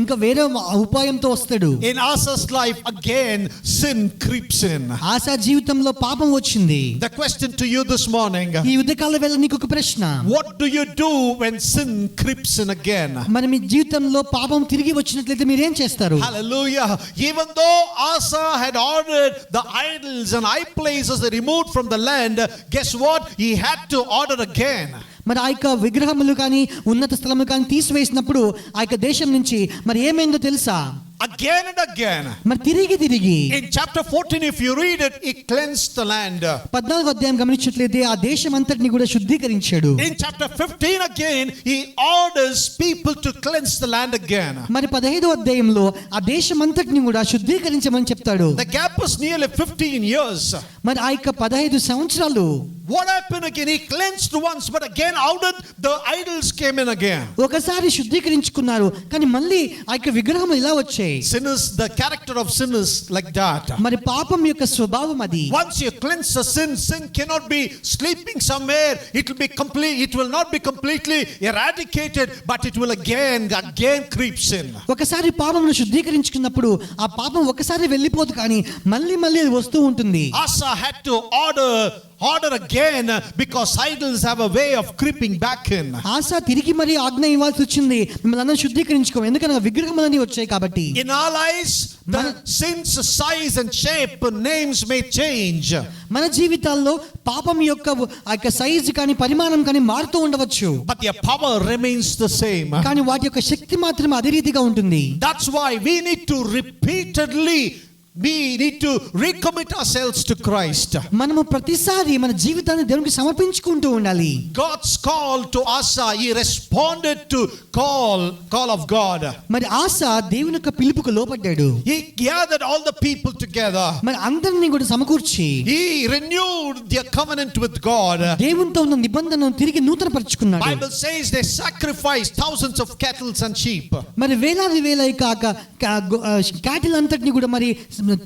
ఇంకా వేరే ఉపాయంతో వస్తాడు. In Asa's life again sin creeps in. ఆసా జీవితంలో పాపం వచ్చింది. The question to you this morning, ఈ ఉదయకాల వేళ నీకు ఒక ప్రశ్న. what do you do when sin creeps in again? మరి మీ జీవితంలో పాపం తిరిగి వచ్చినట్లయితే మీరేం చేస్తారు? Hallelujah. Even though Asa had ordered the idols and high places removed from the land, guess what? He had to order again. మరి ఆ యొక్క విగ్రహములు కానీ ఉన్నత స్థలములు కానీ తీసివేసినప్పుడు ఆ యొక్క దేశం నుంచి మరి ఏమైందో తెలుసా? Again and again. మరి తిరిగి In chapter 14, if you read it, he cleansed the land. 14వ అధ్యాయం గమనించినట్లయితే ఆ దేశం అంతటిని కూడా శుద్ధీకరించాడు. In chapter 15 again, he orders people to cleanse the land again. మరి 15వ అధ్యాయంలో ఆ దేశం అంతటిని కూడా శుద్ధీకరించమని చెప్తాడు. The gap was nearly 15 years. మరి ఆ యొక్క 15 సంవత్సరాలు What happened again? He cleansed once, but again, how did the idols came in again? ఒకసారి శుద్ధీకరించుకున్నారు కానీ మళ్ళీ ఆ యొక్క విగ్రహం ఇలా వచ్చాయి. Sin is, the character of sin is like that. మరి పాపం యొక్క స్వభావం అది. Once you cleanse the sin, sin cannot be sleeping somewhere. It will be complete. It will not be completely eradicated, but it will again creeps in. ఒకసారి పాపమును శుద్ధీకరించుకున్నప్పుడు ఆ పాపం ఒకసారి వెళ్ళిపోదు కానీ మళ్ళీ అది వస్తూ ఉంటుంది. Asa had to order again because idols have a way of creeping back in. ఆసా తిరిగి మరి ఆజ్ఞ ఇవ్వాల్సి వచ్చింది. మిమ్మల్ని అందరూ శుద్ధీకరించుకో, ఎందుకంటే విగ్రహములన్నీ వచ్చాయి కాబట్టి. In our lives, the sin's size and shape, names may change. మన జీవితాల్లో పాపం యొక్క ఆ యొక్క సైజు కానీ పరిమాణం కానీ మారుతూ ఉండవచ్చు, But their power remains the same. కానీ వాటి యొక్క శక్తి మాత్రం అదే రీతిగా ఉంటుంది. That's why we need to recommit ourselves to Christ. మనము ప్రతిసారి మన జీవితాన్ని దేవునికి సమర్పించుకుంటూ ఉండాలి. God's call to Asa, he responded to call of God. మరి ఆసా దేవుని యొక్క పిలుపుకు లోపడ్డాడు. He gathered all the people together. మరి అందరినీ కూడా సమకూర్చి He renewed their covenant with God. దేవునితో ఉన్న నిబంధనను తిరిగి నూతనపరుచుకున్నాడు. Bible says they sacrificed thousands of cattle and sheep. మరి వేలాది క్యాటిల్ అంతటిని కూడా మరి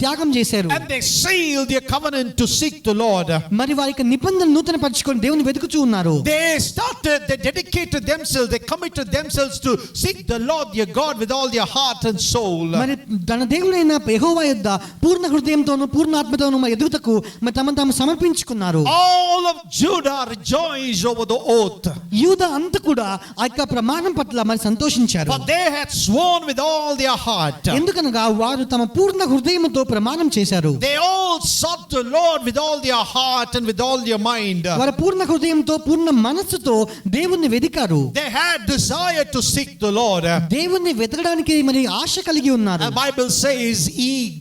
త్యాగం చేశారు. And they sealed their covenant to seek the Lord. మరి వారి యొక్క నిబంధన నూతనపరుచుకొని దేవుని వెతుకుతూ ఉన్నారు. They dedicated themselves, they committed themselves to seek the Lord their God with all their heart and soul. మరి తన దేవుడైన యెహోవా యొద్ద పూర్ణ హృదయంతోను పూర్ణ ఆత్మతోను ఎదుగుటకు మరి తమను సమర్పించుకున్నారు. All of Judah rejoiced over the oath. యూదా అంతా కూడా ఆ యొక్క ప్రమాణం పట్ల మరి సంతోషించారు. For they had sworn with all their heart. ఎందుకనగా వారు తమ పూర్ణ హృదయంతో ప్రమాణం చేశారు. They all sought the Lord with all their heart and with all their mind. వారు పూర్ణ హృదయంతో పూర్ణ మనస్సుతో దేవుణ్ణి వెదికారు. They had desire to seek the Lord. దేవుణ్ణి వెతకడానికి మరి ఆశ కలిగి ఉన్నారు. The Bible says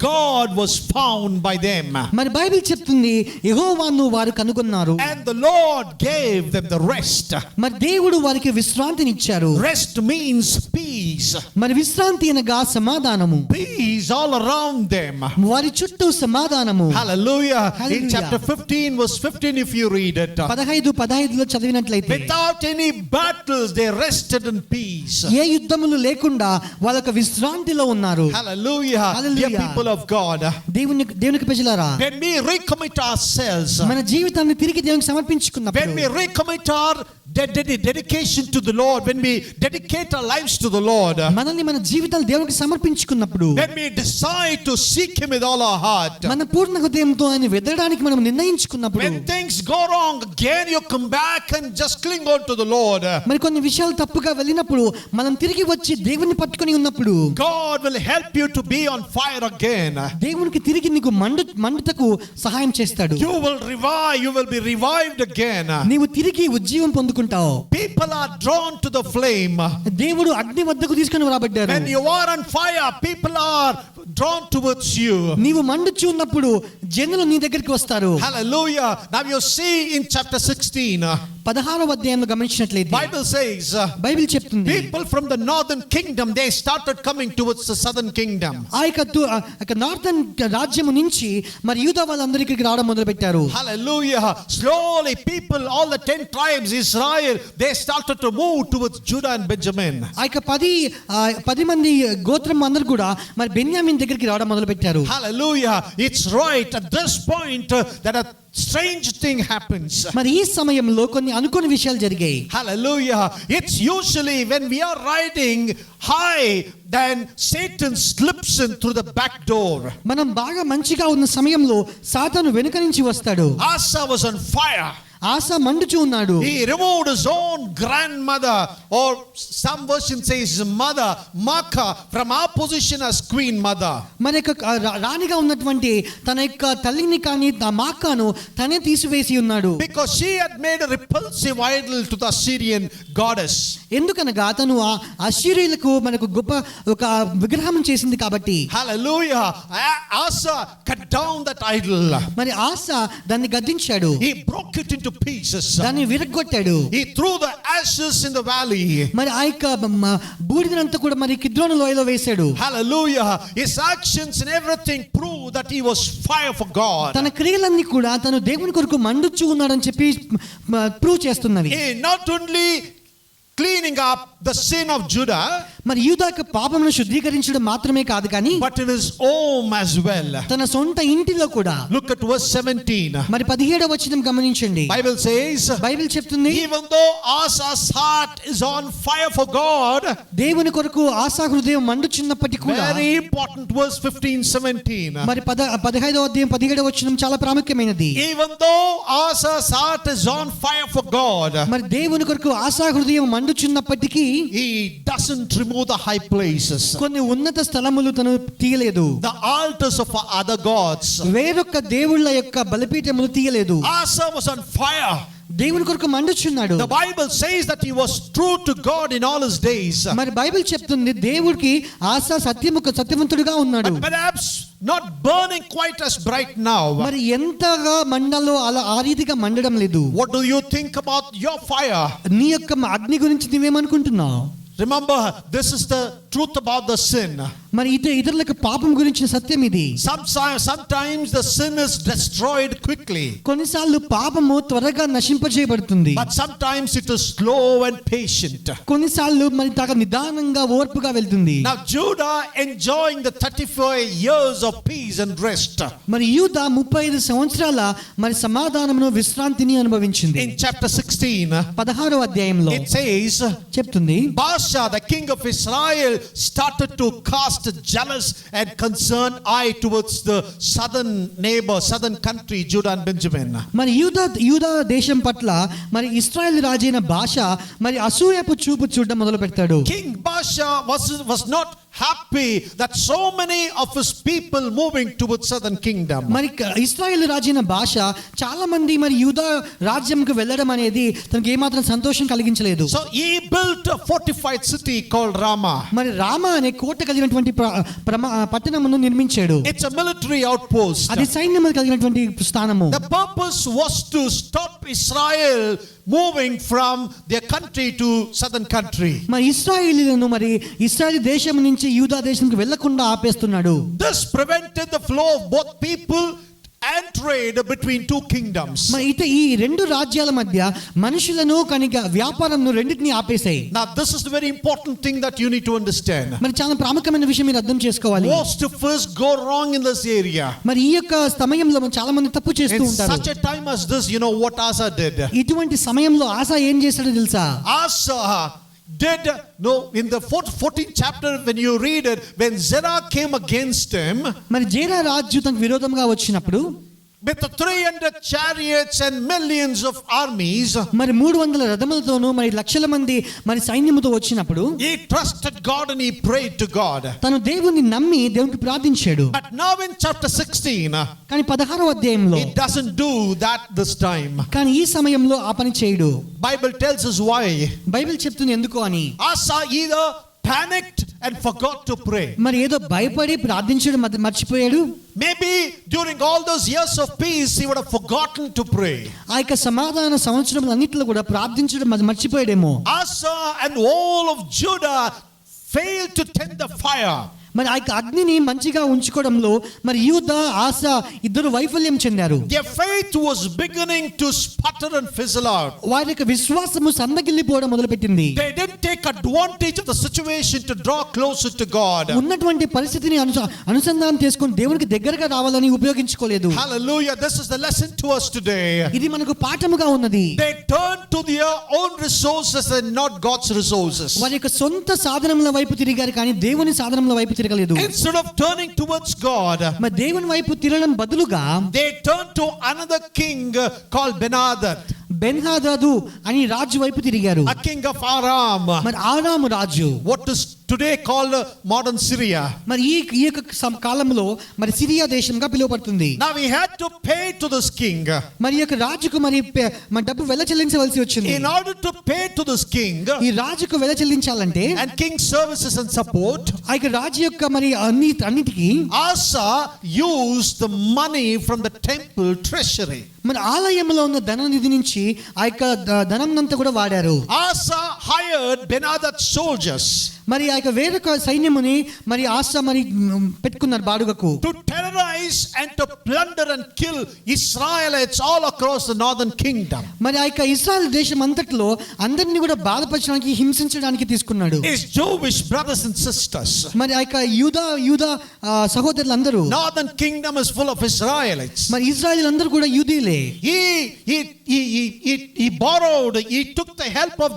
God was found by them. మరి బైబిల్ చెప్తుంది యెహోవాను వారు కనుగొన్నారు. And the Lord gave them the rest. మరి దేవుడు వారికి విశ్రాంతిని ఇచ్చారు. Rest means peace. peace. మరి విశ్రాంతి అనగా సమాధానము. Peace all around them. వారి చుట్టూ సమాధానము. Hallelujah. In Hallelujah. chapter 15 verse 15 if you read it. 15:15లో చదివినట్లయితే Without any battles they rested in peace. ఏ యుద్ధములు లేకుండా వాళ్ళొక విశ్రాంతిలో ఉన్నారు. Hallelujah. Hallelujah. Dear people of God. దేవునికి ప్రజలారా, When we recommit ourselves, మన జీవితాన్ని తిరిగి దేవునికి when సమర్పించుకున్నప్పుడు, we recommit our dedication to the Lord, when we dedicate our lives to the Lord, మనల్ని మన జీవితాలు దేవునికి సమర్పించుకున్నప్పుడు, when we decide to seek Him with all our heart, మన పూర్ణ హృదయంతో ఆయన వెదకడానికి మనం నిర్ణయించుకున్నప్పుడు, when things go wrong, again you come back and just cling on to the Lord. మరి కొన్ని విషయాలు తప్పుగా వెళ్ళినప్పుడు మనం తిరిగి వచ్చి దేవుని పట్టుకొని ఉన్నప్పుడు, God will help you to be on fire again. దేవునికి తిరిగి నీకు మండుటకు సహాయం చేస్తాడు. You will be revived again. నీవు తిరిగి ఉజ్జీవం పొందుకుంటావు. People are drawn to the flame. దేవుడు అగ్ని వద్దకు తీసుకొని రాబడ్డారు. When you are on fire, people are drawn towards you. నీవు మండుచు ఉన్నప్పుడు జనులు నీ దగ్గరికి వస్తారు. Hallelujah. Now you see in chapter 16, 16వ అధ్యాయంలో గమనించినట్లయితే Bible says, బైబిల్ చెప్తుంది, people from the northern kingdom, they started coming towards the southern kingdom. ఆ యొక్క నార్థన్ రాజ్యము నుంచి మరి యూదా వాళ్ళందరికీ రావడం మొదలు పెట్టారు. Hallelujah. Slowly people, all the 10 tribes Israel, they started to move towards Judah and Benjamin. ఆ యొక్క 10 మంది గోత్రం అందరూ కూడా మరి బెన్యామీన్ దగ్గరికి రావడం మొదలు పెట్టారు. Hallelujah. It's right at this point that a strange thing happens. మరి ఈ సమయంలో కొన్ని అనుకోని విషయాలు జరిగాయి. Hallelujah. It's usually when we are riding high, then Satan slips in through the back door. మనం బాగా మంచిగా ఉన్న సమయంలో సాతాను వెనుక నుంచి వస్తాడు. Asa was on fire. ఆసా మండుచూ ఉన్నాడు. He removed his own grandmother, or some version says mother, Maaka, from our position as queen mother. మరి రాణిగా ఉన్నటువంటి తన యొక్క తల్లిని కానీ ఆ మాకాను తనే తీసివేసి ఉన్నాడు. Because she had made a repulsive idol to the Assyrian goddess. ఎందుకనగా తను ఆ అశ్షూరీయులకు మనకు గొప్ప ఒక విగ్రహం చేసింది కాబట్టి. Hallelujah. Asa cut down that idol. మరి ఆసా దాన్ని గద్దించాడు. He broke it into pieces. దాన్ని విరగ్గొట్టాడు. He threw the ashes in the valley. మరి ఆ యొక్క బూడిదనంతా కూడా మరి కిద్రోను లోయలో వేశాడు. Hallelujah. His actions and everything prove that he was fire for God. తన క్రియలన్నీ కూడా తను దేవుని కొరకు మండుచూ ఉన్నాడని చెప్పి prove చేస్తున్నవి. He not only cleaning up the sin of Judah, మరి యూదా యొక్క పాపమును శుద్ధీకరించడం మాత్రమే కాదు కానీ but in his home as well. తన సొంత ఇంటిలో కూడా. Look at verse 17. మరి 17వ వచనం గమనించండి. Bible says, బైబిల్ చెప్తుంది, even though Asa's heart is on fire for God, దేవుని కొరకు ఆసా హృదయం మండుచున్నప్పటికీ కూడా. very important verse 15-17. మరి 15వ అధ్యాయం 17వ వచనం చాలా ప్రాముఖ్యమైనది. Even though Asa's heart is on fire for God, మరి దేవుని కొరకు ఆసా హృదయం మండుచున్నప్పటికీ he doesn't remove the high places, కొన్ని ఉన్నత స్థలములు తను తీయలేదు. the altars of other gods. వేరొక దేవుళ్ళ యొక్క బలిపీఠములు తీయలేదు. Asa was on fire. దేవుని కొరకు మండుచున్నాడు. The Bible says that he was true to God in all his days. మరి బైబిల్ చెప్తుంది దేవుడికి ఆసా సత్యవంతుడిగా ఉన్నాడు. But perhaps not burning quite as bright now. మరి ఎంతగా మండాలో అలా ఆ రీతిగా మండడం లేదు. What do you think about your fire? నీ యొక్క అగ్ని గురించి నువ్వేమనుకుంటున్నావు? Remember, this is the truth about the sin. మరి ఇతరులకు పాపం గురించిన సత్యం ఇది. Sometimes the sin is destroyed quickly. కొన్నిసార్లు పాపము త్వరగా నశింపజేయబడుతుంది. But sometimes it is slow and patient. కొన్నిసార్లు మరి తగ నిదానంగా ఓర్పుగా వెళ్తుంది. Now Judah enjoying the 35 years of peace and rest. మరి యూదా 35 సంవత్సరాల మరి సమాధానమును విశ్రాంతిని అనుభవించింది. In chapter 16, 16వ అధ్యాయంలో it says, చెప్తుంది, Baasha, the king of Israel, started to cast a jealous and concerned eye towards the southern country, Judah and Benjamin. మరి యూదా దేశం పట్ల మరి ఇశ్రాయేలు రాజైన భాష మరి అసూయపు చూపు చూడడం మొదలు పెడతాడు. King Baasha was not happy that so many of his people moving towards southern kingdom. మరి ఇశ్రాయేలు రాజైన భాష చాలా మంది మరి యూదా రాజ్యంకు వెళ్ళడం అనేది తనకి ఏమాత్రం సంతోషం కలిగించలేదు. So he built a fortified city called Rama. మరి రామా అనే కోట కలిగినటువంటి పట్టణమును నిర్మించాడు. It's a military outpost. అది సైన్యము కలిగినటువంటి స్థానము. The purpose was to stop Israel moving from their country to southern country. మరి ఇశ్రాయేలీయులను మరి ఇశ్రాయేలు దేశం నుంచి యూదా దేశానికి వెళ్లకుండా ఆపేస్తున్నాడు. This prevented the flow of both people and trade between two kingdoms. మరి ఈ రెండు రాజ్యాల మధ్య మనుషులను కనుక వ్యాపారంను రెండింటిని ఆపేశాయి. Now this is the very important thing that you need to understand. మరి చాలా ప్రాముఖ్యమైన విషయం మీరు అర్థం చేసుకోవాలి. Most of us go wrong in this area. మరి ఈ యొక్క సమయంలో చాలా మంది తప్పు చేస్తూ In ఉంటారు. such a time as this, you know what Asa did? ఇటువంటి సమయంలో ఆసా ఏం చేశాడో తెలుసా? Asa did in the 14th chapter, when you read it, when Zerah came against him మరి జేరా రాజు తనకు విరోధంగా వచ్చినప్పుడు with the 300 chariots and millions of armies, మరి 300 రథములతోనూ మరి లక్షల మంది మరి సైన్యముతో వచ్చినప్పుడు he trusted God and he prayed to God. తను దేవుని నమ్మి దేవునికి ప్రార్థించాడు. But now in chapter 16, కానీ 16వ అధ్యాయంలో he doesn't do that this time. కానీ ఈ సమయంలో ఆ పని చేయడు. Bible tells us why. Bible చెప్తుంది ఎందుకు అని. Asa either panicked and forgot to pray. మరి ఏదో భయపడి ప్రార్థించడం మర్చిపోయాడు. Maybe during all those years of peace he would have forgotten to pray. ఆ యొక్క సమాధాన సంవత్సరములన్నిటిలో కూడా ప్రార్థించడం మర్చిపోయాడేమో. Asa and all of Judah failed to tend the fire. మరి ఆ యొక్క అగ్నిని మంచిగా ఉంచుకోవడంలో మరి యూదా ఆసా ఇద్దరు వైఫల్యం చెందారు. Their faith was beginning to sputter and fizzle out. వారి యొక్క విశ్వాసము సన్నగిల్లిపోవడం మొదలుపెట్టింది. They didn't take advantage of the situation to draw closer to God. ఉన్నటువంటి పరిస్థితిని అనుసంధానం చేసుకొని దేవునికి దగ్గరగా రావాలని ఉపయోగించుకోలేదు. Hallelujah. This is the lesson to us today. ఇది మనకు పాఠముగా ఉన్నది. They turned to their own resources and not God's resources. వారి యొక్క సొంత సాధనముల వైపు తిరిగారు కానీ దేవుని సాధనముల వైపు తిరగలేదు. Instead of turning towards God, మరి దేవుని వైపు తిరగడం బదులుగా they turned to another king called Ben-Hadad, బెన్హాదాదు అని రాజు వైపు తిరిగారు. a king of Aram, మరి ఆరాము రాజు, what is today called modern Syria. మరి ఈ యొక్క కాలంలో మరి సిరియా దేశంగా పిలువబడుతుంది. Now he had to pay to this king. మరి ఈ యొక్క రాజుకు మరి డబ్బు వెల చెల్లించవలసి వచ్చింది. In order to pay to this king ఈ రాజుకు వెల చెల్లించాలంటే and king services and support, ఆ యొక్క రాజు యొక్క మరి అన్నిటికీ Asa used the money from the temple treasury. మరి ఆలయంలో ఉన్న ధననిధి నుంచి ఆ యొక్క ధనంనంతా కూడా వాడారు. Asa hired Ben-Hadad soldiers మరి ఆ యొక్క వేరొక సైన్యముని మరి ఆసా మరి పెట్టుకున్నారు బాడుగకు. to terrorize and to plunder and kill Israelites all across the northern kingdom. మరి ఆ యొక్క ఇశ్రాయేల్ దేశం అంతట్లో అందరినీ కూడా బాధపరచడానికి హింసించడానికి తీసుకున్నాడు. His Jewish brothers and sisters. మరి ఆ యొక్క యూదా సహోదరులందరూ, Northern kingdom is full of Israelites. మరి ఇశ్రాయేలీలందరూ కూడా యూదీలే. He borrowed, he took the help of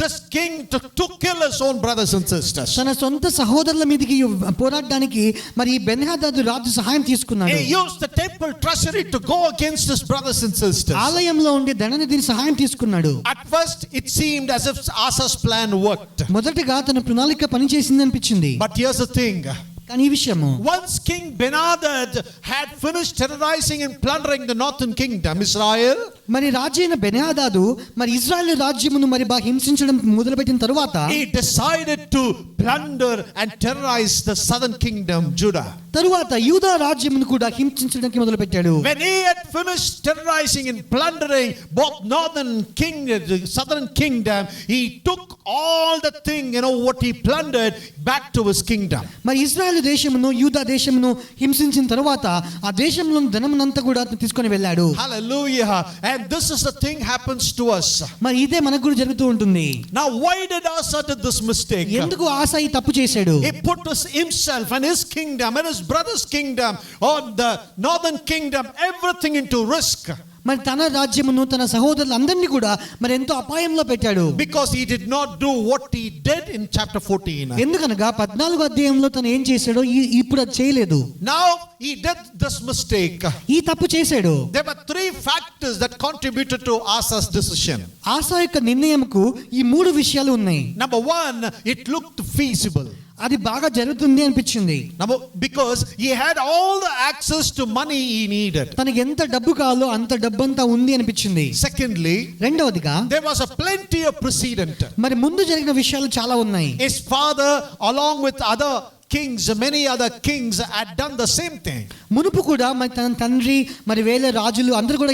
this king to kill his own brothers and sisters. తన సొంత సహోదరుల మీదకి పోరాడడానికి మరి బెన్హదదు రాజు సహాయం తీసుకున్నాడు. He used the temple treasury to go against his brothers and sisters. ఆలయంలో ఉండే ధననిధిని సహాయం తీసుకున్నాడు. At first it seemed as if Asa's plan worked. మొదటగా తన ప్రణాళిక పనిచేసింది అనిపించింది. But here's the thing. కానీ ఈ విషయము, Once King Ben-Hadad had finished terrorizing and plundering the northern kingdom, Israel, మరి రాజైన బెన్హదదు మరి ఇశ్రాయేలు రాజ్యమును మరి బాగా హింసించడం మొదలుపెట్టిన తరువాత he decided to plunder and terrorize the southern kingdom, Judah. తరువాత యూదా రాజ్యమును కూడా హింసించడానికి మొదలుపెట్టాడు. When he had finished terrorizing and plundering both northern kingdom, the southern kingdom, he took all the thing, what he plundered back to his kingdom. మరి ఇశ్రాయేలు దేశమును యూదా దేశమును హింసించిన తరువాత ఆ దేశంలో ధనమునంతా కూడా తీసుకొని వెళ్ళాడు. Hallelujah. And this is the thing happens to us. మరి ఇదే మనకు కూడా జరుగుతూ ఉంటుంది. Now why did Asa do this mistake? ఎందుకు ఆసా ఈ తప్పు చేశాడు? He put himself and his kingdom and his brother's kingdom or the northern kingdom, everything into risk. మరి తన రాజ్యమును తన సహోదరులందరినీ కూడా మరి ఎంతో అపాయంలో పెట్టాడు. Because he did not do what he did in chapter 14. ఎందుకనగా 14వ అధ్యాయంలో తను ఏం చేశాడో ఇప్పుడు అది చేయలేదు. Now he did this mistake. ఈ తప్పు చేశాడు. There were 3 factors that contributed to Asa's decision. ఆసా యొక్క నిర్ణయంకు ఈ 3 విషయాలు ఉన్నాయి. Number 1, it looked feasible. అది బాగా జరుగుతుంది అనిపించింది. Now, because he had all the access to money he needed. తనకి ఎంత డబ్బు కావాలో అంత డబ్బంతా ఉంది అనిపించింది. Secondly, రెండవదిగా there was a plenty of precedent. మరి ముందు జరిగిన విషయాలు చాలా ఉన్నాయి. His father, along with other kings, many other kings had done the same thing. మునుపు కూడా మరి తన తండ్రి మరి వేల రాజులు అందరూ కూడా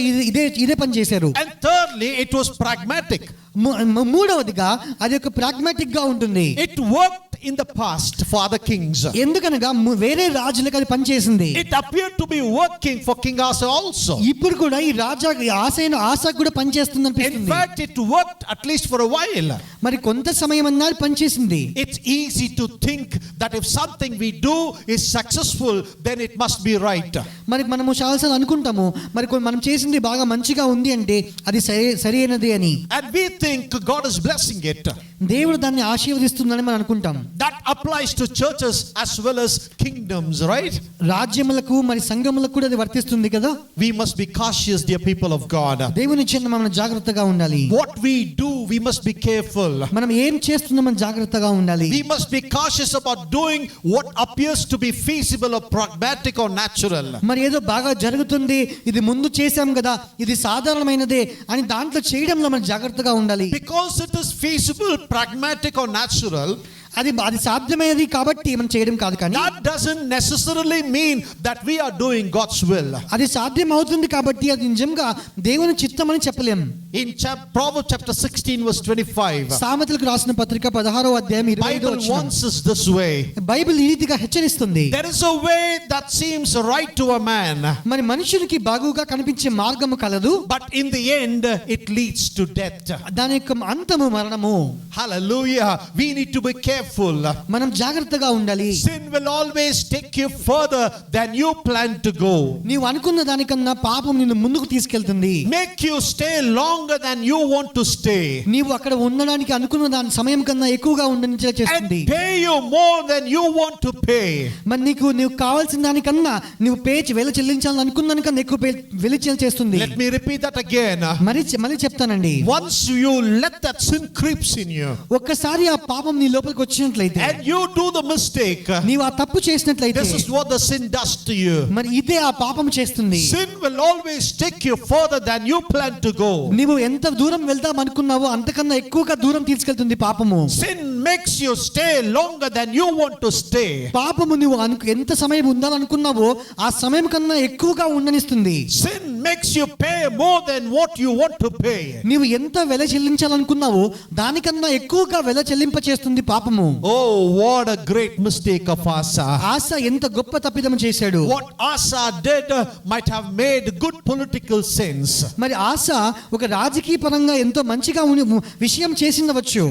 ఇదే పని చేశారు. And thirdly, it was pragmatic. మూడవదిగా అది ఒక ప్రాగ్మాటిక్ గా ఉంటుంది. It worked in the past for other kings. ఎందుకనగా వేరే రాజులకు అది పనిచేసింది. It appeared to be working for King Asa also. ఇప్పుడు కూడా ఈ ఆశకు కూడా పనిచేస్తుంది In అనిపిస్తుంది. fact, it worked at least for a while. మరి కొంత సమయం అన్నారు పనిచేసింది. It's easy to think that if something we do is successful, then it must be right. మరి మనము చాలాసార్లు అనుకుంటాము మరి మనం చేసింది బాగా మంచిగా ఉంది అంటే అది సరైనది అని. And we think God is blessing it. దేవుడు దాన్ని ఆశీర్వదిస్తుందని మనం అనుకుంటాం. That applies to churches as well as kingdoms, right? రాజ్యములకు మరి సంఘములకు కూడా అది వర్తిస్తుంది కదా. We must be cautious, dear people of God. దేవుని చిన్న మనం జాగ్రత్తగా ఉండాలి. What we do, we must be careful. మనం ఏం చేస్తున్నామని జాగ్రత్తగా ఉండాలి. We must be cautious about doing what appears to be feasible or pragmatic or natural. మరి ఏదో బాగా జరుగుతుంది, ఇది ముందు చేశాం కదా, ఇది సాధారణమైనదే అని దాంట్లో చేయడంలో మనం జాగ్రత్తగా ఉండాలి. Because it is feasible, pragmatic or natural, అది సాధ్యమైనది కాబట్టి మనం చేయడం కాదు, కానీ that doesn't necessarily mean that we are doing God's will. అది సాధ్యం అవుతుంది కాబట్టి అది నిజంగా దేవుని చిత్తం అని చెప్పలేం. In Proverbs chapter 16 verse 25, సామెతలకు రాసిన పత్రిక 16వ అధ్యాయం 25వ Bible వచనం. wants us this way. Bible ఈ రీతిగా హెచ్చరిస్తుంది. There is a way that seems right to a man, మరి మనుషునికి బాగుగా కనిపించే మార్గము కలదు, but in the end it leads to death. దాని యొక్క అంతము మరణము. Hallelujah. We need to be careful. మనం జాగ్రత్తగా ఉండాలి. Sin will always take you further than you plan to go. నీవు అనుకున్న దానికన్నా పాపం నిన్ను ముందుకు తీసుకెళ్తుంది. Make you stay longer than you want to stay. నీవు అక్కడ ఉండడానికి అనుకున్న దాని సమయం కన్నా ఎక్కువగా ఉండనిచేలా And చేస్తుంది. pay you more than you want to pay. మరి నీవు కావాల్సిన దానికన్నా నీవు వెల చెల్లించాలని అనుకున్న దానికన్నా ఎక్కువ వెల చేస్తుంది. Let me repeat that again. మళ్ళీ చెప్తానండి. Once you let that sin creeps in you, ఒక్కసారి ఆ పాపం నీ లోపలికి వచ్చినట్లయితే, and you do the mistake, నీవు ఆ తప్పు చేసినట్లయితే, this is what the sin does to you. మరి ఇదే ఆ పాపం చేస్తుంది. Sin will always take you further than you plan to go. నీవు ఎంత దూరం వెళ్దాం అనుకున్నావో అంతకన్నా ఎక్కువగా దూరం తీసుకెళ్తుంది పాపము. Sin makes you stay longer than you want to stay. పాపము నువ్వు ఎంత సమయం ఉండాలనుకున్నావో ఆ సమయం కన్నా ఎక్కువగా ఉండనిస్తుంది. Sin makes you pay more than what you want to pay. నీవు ఎంత వెల చెల్లించాలనుకున్నావో దానికన్నా ఎక్కువగా వెల చెల్లింప చేస్తుంది పాపము. Oh, what a great mistake of Asa. ఆస ఎంత గొప్ప తప్పిదం చేశాడు. What Asa did might have made good political sense. మరి ఆస ఒక రాజకీయ పరంగా ఎంతో మంచిగా విషయం చేసిందవచ్చు.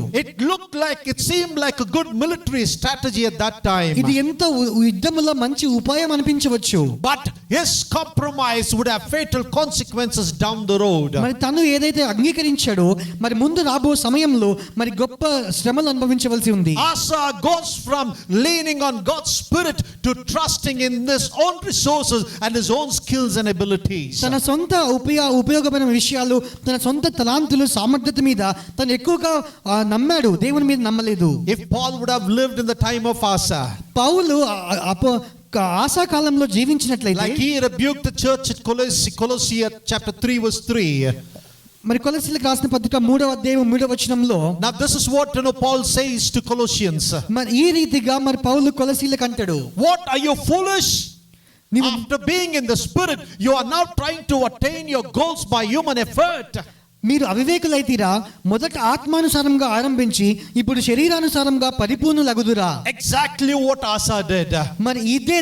It seemed like a good military strategy at that time. ఇది ఎంతో యుద్ధములో మంచి ఉపాయం అనిపించవచ్చు. But his compromise would have fatal consequences down the road. మరి తను ఏదైతే అంగీకరించాడో మరి ముందు రాబో సమయంలో మరి గొప్ప శ్రమలు అనుభవించవలసి ఉంది. Asa goes from leaning on God's spirit to trusting in his own resources and his own skills and abilities. తన సొంత ఉపయోగమైన విషయాలు, తన సొంత తలాంతులు, సామర్థ్యత మీద తను ఎక్కువగా నమ్మాడు, దేవుని మీద నమ్మలేదు. If Paul would have lived in the time of Asa, పౌలు ఆసా కాలంలో జీవించినట్లయితే, like he rebuked the church at Colossae chapter 3 verse 3. మరి కొలస్సీలకు రాసిన పత్రిక 3వ అధ్యాయం 3వ వచనంలో, Now this is what Paul says to Colossians. మరి ఈ రీతిగా మరి పౌలు కొలస్సీలకు అంటాడు, What, are you foolish? After being in the spirit, you are now trying to attain your goals by human effort. మీరు అవివేకులైతీరా, మొదట ఆత్మానుసారంగా ఆరంభించి ఇప్పుడు శరీరానుసారంగా పరిపూర్ణులగుదురా. Exactly what Asa did. మరి ఇదే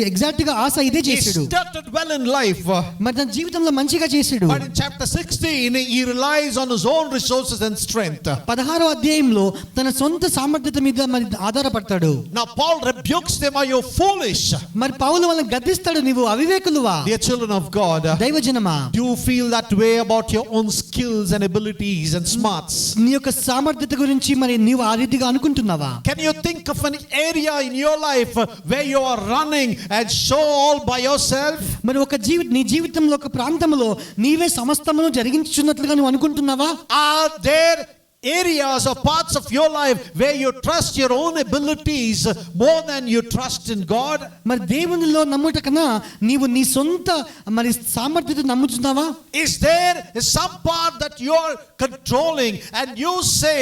ఎగ్జాక్ట్ గా ఆస ఇదే He చేశాడు. started well in life, మరి తన జీవితంలో మంచిగా చేశాడు. but in chapter 16 he relies on his own resources and strength. 16వ అధ్యాయంలో తన సొంత సామర్థ్యత మీద మరి ఆధారపడతాడు. Now Paul rebukes them, are you foolish? మరి పౌలు వాళ్ళని గద్దిస్తాడు, నీవు అవివేకులువా. Dear children of God, దైవజనమా, do you feel that way about your own skills and abilities and smarts? నీ యొక్క సామర్థ్యత గురించి మరి నీవు ఆ రీతిగా అనుకుంటున్నావా? Can you think of an area in your life where you are running and show all by yourself? మరి నీ జీవితంలో ఒక ప్రాంతంలో నీవే సమస్తమును జరిగించున్నట్లుగా నువ్వు అనుకుంటున్నావా? Are there areas or parts of your life where you trust your own abilities more than you trust in God? మరి దేవునిలో నమ్ముట కన్నా నీవు నీ సొంత మరి సామర్థ్యత నమ్ముతున్నావా? Is there some part that you are controlling and you say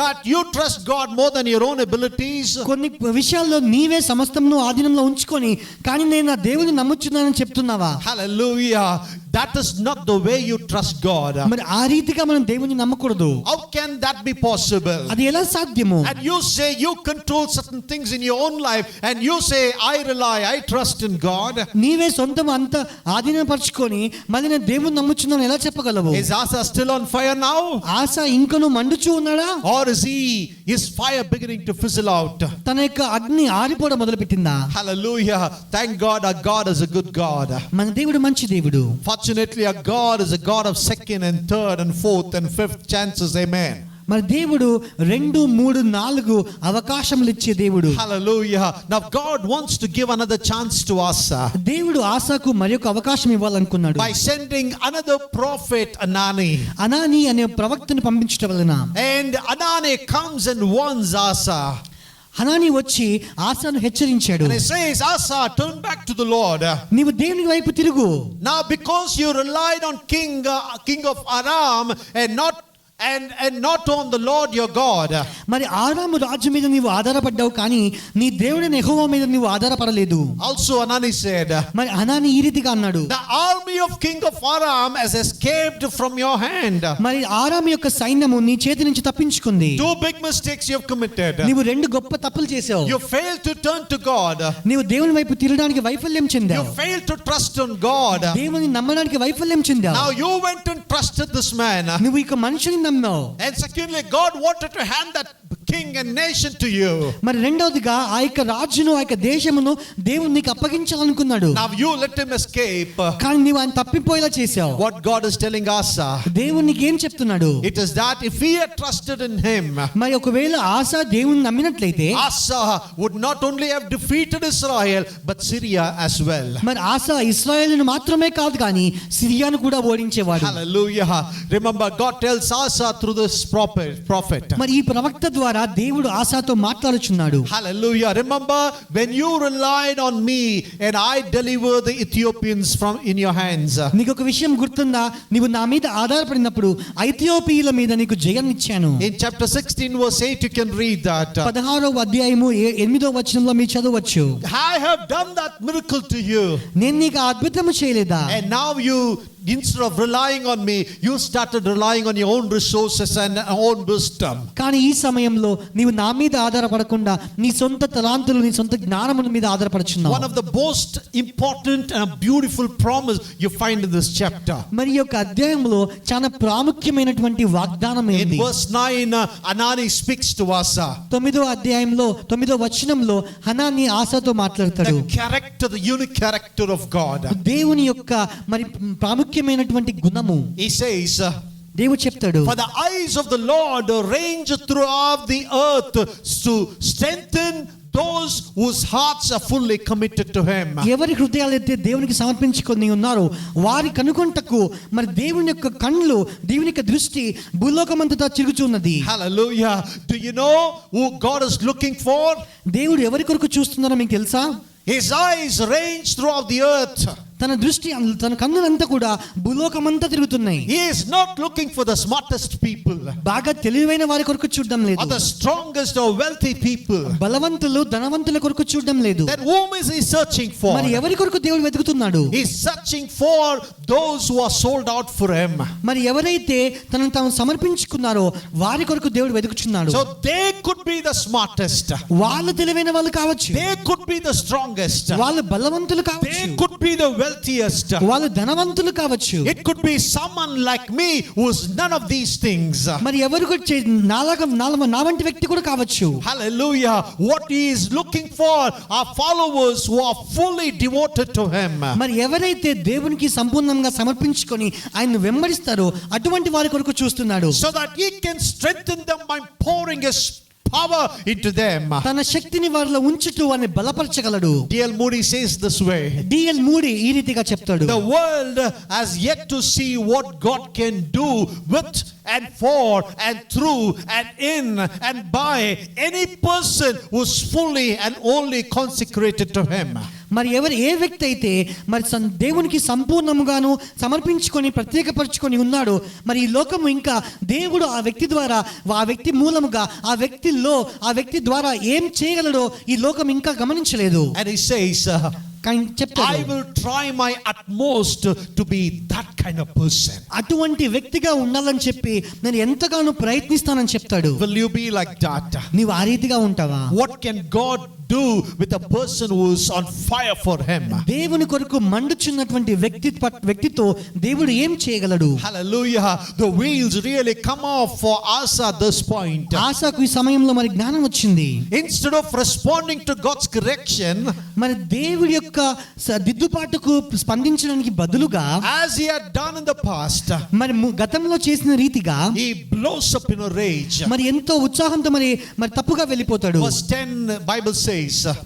that you trust God more than your own abilities? కొన్ని విషయాల్లో నీవే సమస్తమును ఆధీనంలో ఉంచుకొని కానీ నేను నా దేవుని నమ్ముచున్నానని చెప్తున్నావా? Hallelujah. That is not the way you trust God. మరి ఆ రీతిగా మనం దేవుని నమ్మకూడదు. How can that be possible? అది ఎలా సాధ్యము? And you say you control certain things in your own life and you say I trust in God. నీవే సొంతం అంత ఆధీనపరచుకొని మళ్ళీ నేను దేవుని నమ్ముచున్నాను ఎలా చెప్పగలవు? Is Asa still on fire now? ఆశ ఇంకను మండుచూ ఉన్నాడా? Or is his fire beginning to fizzle out? తన యొక్క అగ్ని ఆరిపోవడం మొదలుపెట్టిందా? Hallelujah. Thank God our God is a good God. మన దేవుడు మంచి దేవుడు. Fortunately our God is a God of second and third and fourth and fifth chances. Amen. మరి దేవుడు 2, 3, 4 అవకాశములు ఇచ్చే దేవుడు. Hallelujah. Now God wants to give another chance to Asa దేవుడు ఆసాకు మరొక అవకాశం ఇవ్వాలనుకున్నాడు. by sending another prophet, Anani. అనాని అనే ప్రవక్తను పంపించడం వలన. And Anani comes and warns Asa. హనాని వచ్చి ఆసాను హెచ్చరించాడు. And he says, Asa, turn back to the Lord. నీవు దేవుని వైపు తిరుగు. Now because you relied on king of Aram and not on the Lord your God. మరి ఆరాము రాజు మీద నీవు ఆధారపడ్డావు కానీ నీ దేవుడైన యెహోవా మీద నీవు ఆధారపడలేదు. Also Anani said, మరి హనాని ఈ రీతిగా అన్నాడు, the army of king of Aram has escaped from your hand. మరి ఆరాము యొక్క సైన్యము నీ చేతి నుంచి తప్పించుకుంది. 2 big mistakes you have committed. నీవు 2 గొప్ప తప్పులు చేశావు. You failed to turn to God. నీవు దేవుని వైపు తిరగడానికి వైఫల్యం You చెందావు. failed to trust on God. దేవుని నమ్మడానికి వైఫల్యం చెందావు. Now you went and trusted this man. నువ్వు ఇక మనుషుని నమ్మావు. And secondly, God wanted to hand that king and nation to you. మరి రెండవదిగా ఆ యొక్క రాజును ఆ యొక్క దేశమును దేవుడు నీకు అప్పగించాలనుకున్నాడు. Now you let him escape. కానీ నీవు ఆయన తప్పిపోయేలా చేశావు. What God is telling Asa, దేవుడు నీకు ఏం చెప్తున్నాడు? it is that if he had trusted in him, మరి ఒకవేళ ఆసా దేవుని నమ్మినట్లయితే Asa would not only have defeated Israel but Syria as well. మరి ఆసా ఇశ్రాయేలును మాత్రమే కాదు కానీ సిరియాను కూడా ఓడించేవాడు. Hallelujah. Remember, God tells Asa through this prophet. మరి ఈ ప్రవక్త ద్వారా దేవుడు ఆసాతో మాట్లాడుచున్నాడు. Hallelujah. Remember when you relied on me and I delivered the Ethiopians from in your hands. నీకు ఒక విషయం గుర్తుందా? నీవు నా మీద ఆధారపడినప్పుడు ఐథియోపియుల మీద నీకు జయం ఇచ్చాను. In chapter 16 verse 8 you can read that. 16వ అధ్యాయము 8వ వచనంలో మీరు చదవచ్చు. I have done that miracle to you. నేను నీకు అద్భుతము చేయలేదా? And now you, instead of relying on me, you started relying on your own resources and own wisdom. కానీ ఈ సమయంలో నీవు నా మీద ఆధారపడకుండా నీ సొంత తలాంతులు నీ సొంత జ్ఞానముల మీద ఆధారపడుచున్నావు. One of the most important and beautiful promise you find in this chapter. మరి యొక్క అధ్యాయంలో చాలా ప్రాముఖ్యమైనటువంటి వాగ్దానం In ఏంటి? verse 9 Anani speaks to Asa. 9వ అధ్యాయంలో 9వ వచనంలో హనాని ఆసాతో మాట్లాడతాడు. The character, the unique character of God. దేవుని యొక్క మరి ప్రాముఖ్యమైనటువంటి గుణము. He says, దేవుడు చెప్తాడు, for the eyes of the Lord range throughout the earth to strengthen those whose hearts are fully committed to him. ఎవరి హృదయాలైతే దేవునికి సమర్పించుకొని ఉన్నారో వారి కనుకొంటకు మరి దేవుని యొక్క కళ్ళు దేవుని యొక్క దృష్టి భూలోకమంతటా తిరుగుచున్నది. Hallelujah. Do you know who God is looking for? దేవుడు ఎవరి కొరకు చూస్తున్నారో మీకు తెలుసా? His eyes range throughout the earth. తన దృష్టి తన కన్నులంతా కూడా భూలోకమంతా తిరుగుతున్నాయి. He is not looking for the smartest people, బాగా తెలివైన వారి కొరకు చూడడం లేదు. or the strongest or wealthy people. బలవంతులు ధనవంతుల కొరకు చూడడం లేదు. Then whom is he searching for? మరి ఎవరి కొరకు దేవుడు వెతుకుతున్నాడు? He is searching for those who are sold out for him. మరి ఎవరైతే తనను తాము సమర్పించుకున్నారో వారి కొరకు దేవుడు వెతుకుచున్నాడు. So they could be the smartest, వాళ్ళు తెలివైన వాళ్ళు కావచ్చు, they could be the strongest, వాళ్ళు బలవంతులు కావచ్చు, they could be the wealthiest, వాళ్ళు ధనవంతులు కావచ్చు. it could be someone like me who is none of these things. మరి ఎవరు నా వంటి వ్యక్తి కూడా కావచ్చు. Hallelujah. What he is looking for are followers who are fully devoted to him. మరి ఎవరైతే దేవునికి సంపూర్ణంగా సమర్పించుకొని ఆయన్ని వెంబడిస్తారో అటువంటి వారి కొరకు చూస్తున్నాడు. So that he can strengthen them by pouring his power into them. తన శక్తిని వారిలో ఉంచుతూ వారిని బలపరచగలడు. D.L. Moody says this way. DL moody ఈ రీతిగా చెప్తాడు, The world has yet to see what God can do with and for and through and in and by any person who's fully and only consecrated to him. మరి ఏ వ్యక్తి అయితే మరి దేవునికి సంపూర్ణముగాను సమర్పించుకొని ప్రత్యేకపరచుకొని ఉన్నాడో మరి ఈ లోకము ఇంకా దేవుడు ఆ వ్యక్తి ద్వారా ఆ వ్యక్తి మూలముగా ఆ వ్యక్తి ద్వారా ఏం చేయగలడో ఈ లోకం ఇంకా గమనించలేదు. And he says, చెప్తాడు, I will try my utmost to be that kind of person. అటువంటి వ్యక్తిగా ఉండాలని చెప్పి నేను ఎంతగానో ప్రయత్నిస్తానని చెప్తాడు. Will you be like that? నీవు ఆ రీతిగా ఉంటావా? What can God do with a person who is on fire for him? దేవుని కొరకు మండుచున్నటువంటి వ్యక్తితో దేవుడు ఏం చేయగలడు? Hallelujah. The wheels really come off for Asa at this point. ఆసాకు ఈ సమయంలో మరి జ్ఞానం వచ్చింది. Instead of responding to God's correction, మరి దేవుడి యొక్క దిద్దుబాటుకు స్పందించడానికి బదులుగా, as he had done in the past, మరి గతంలో చేసిన రీతిగా he blows up in a rage. మరి ఎంతో ఉత్సాహంతో మరి తప్పుగా వెళ్ళిపోతాడు. Verse 10 Bible says,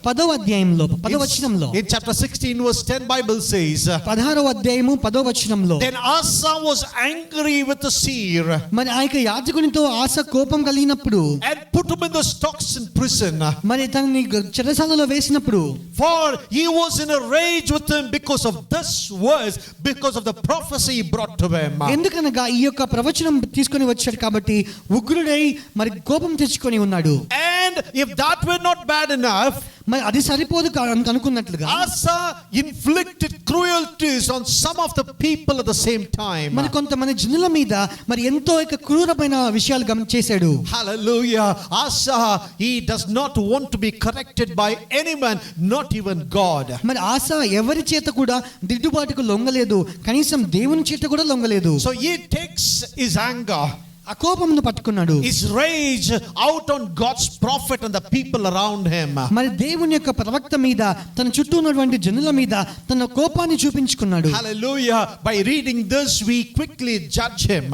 10వ అధ్యాయంలో 10వ వచనంలో, in chapter 16 verse 10 Bible says, 16వ అధ్యాయము 10వ వచనంలో, then Asa was angry with the seer మరి ఆ యొక్క యాజకునితో ఆస కోపం కలిగినప్పుడు and put him in the stocks in prison. మరి తనని చెరసాలలో వేసినప్పుడు, for he was in a rage with him because of this words, because of the prophecy he brought to him. ఎందుకనగా ఈ యొక్క ప్రవచనం తీసుకొని వచ్చాడు కాబట్టి ఉగ్రుడై మరి కోపం తెచ్చుకొని ఉన్నాడు. And if that were not bad enough, మరి అది సరిపోదు అనుకున్నట్లుగా Asa inflicted cruelties on some of the people at the same time. మరి కొంతమంది జనుల మీద మరి ఎంతో క్రూరమైన విషయాలు చేశాడు. Hallelujah. Asa, he does not want to be corrected by any man, not even God. మరి ఆస ఎవరి చేత కూడా దిద్దుబాటుకు లొంగలేదు, కనీసం దేవుని చేత కూడా లొంగలేదు. So he takes his anger, ఆ కోపమును పట్టుకున్నాడు, his rage out on God's prophet and the people around him. మరి దేవుని యొక్క ప్రవక్త మీద, తన చుట్టూ ఉన్నటువంటి జనుల మీద తన కోపాన్ని చూపించుకున్నాడు. Hallelujah. By reading this we quickly judge him.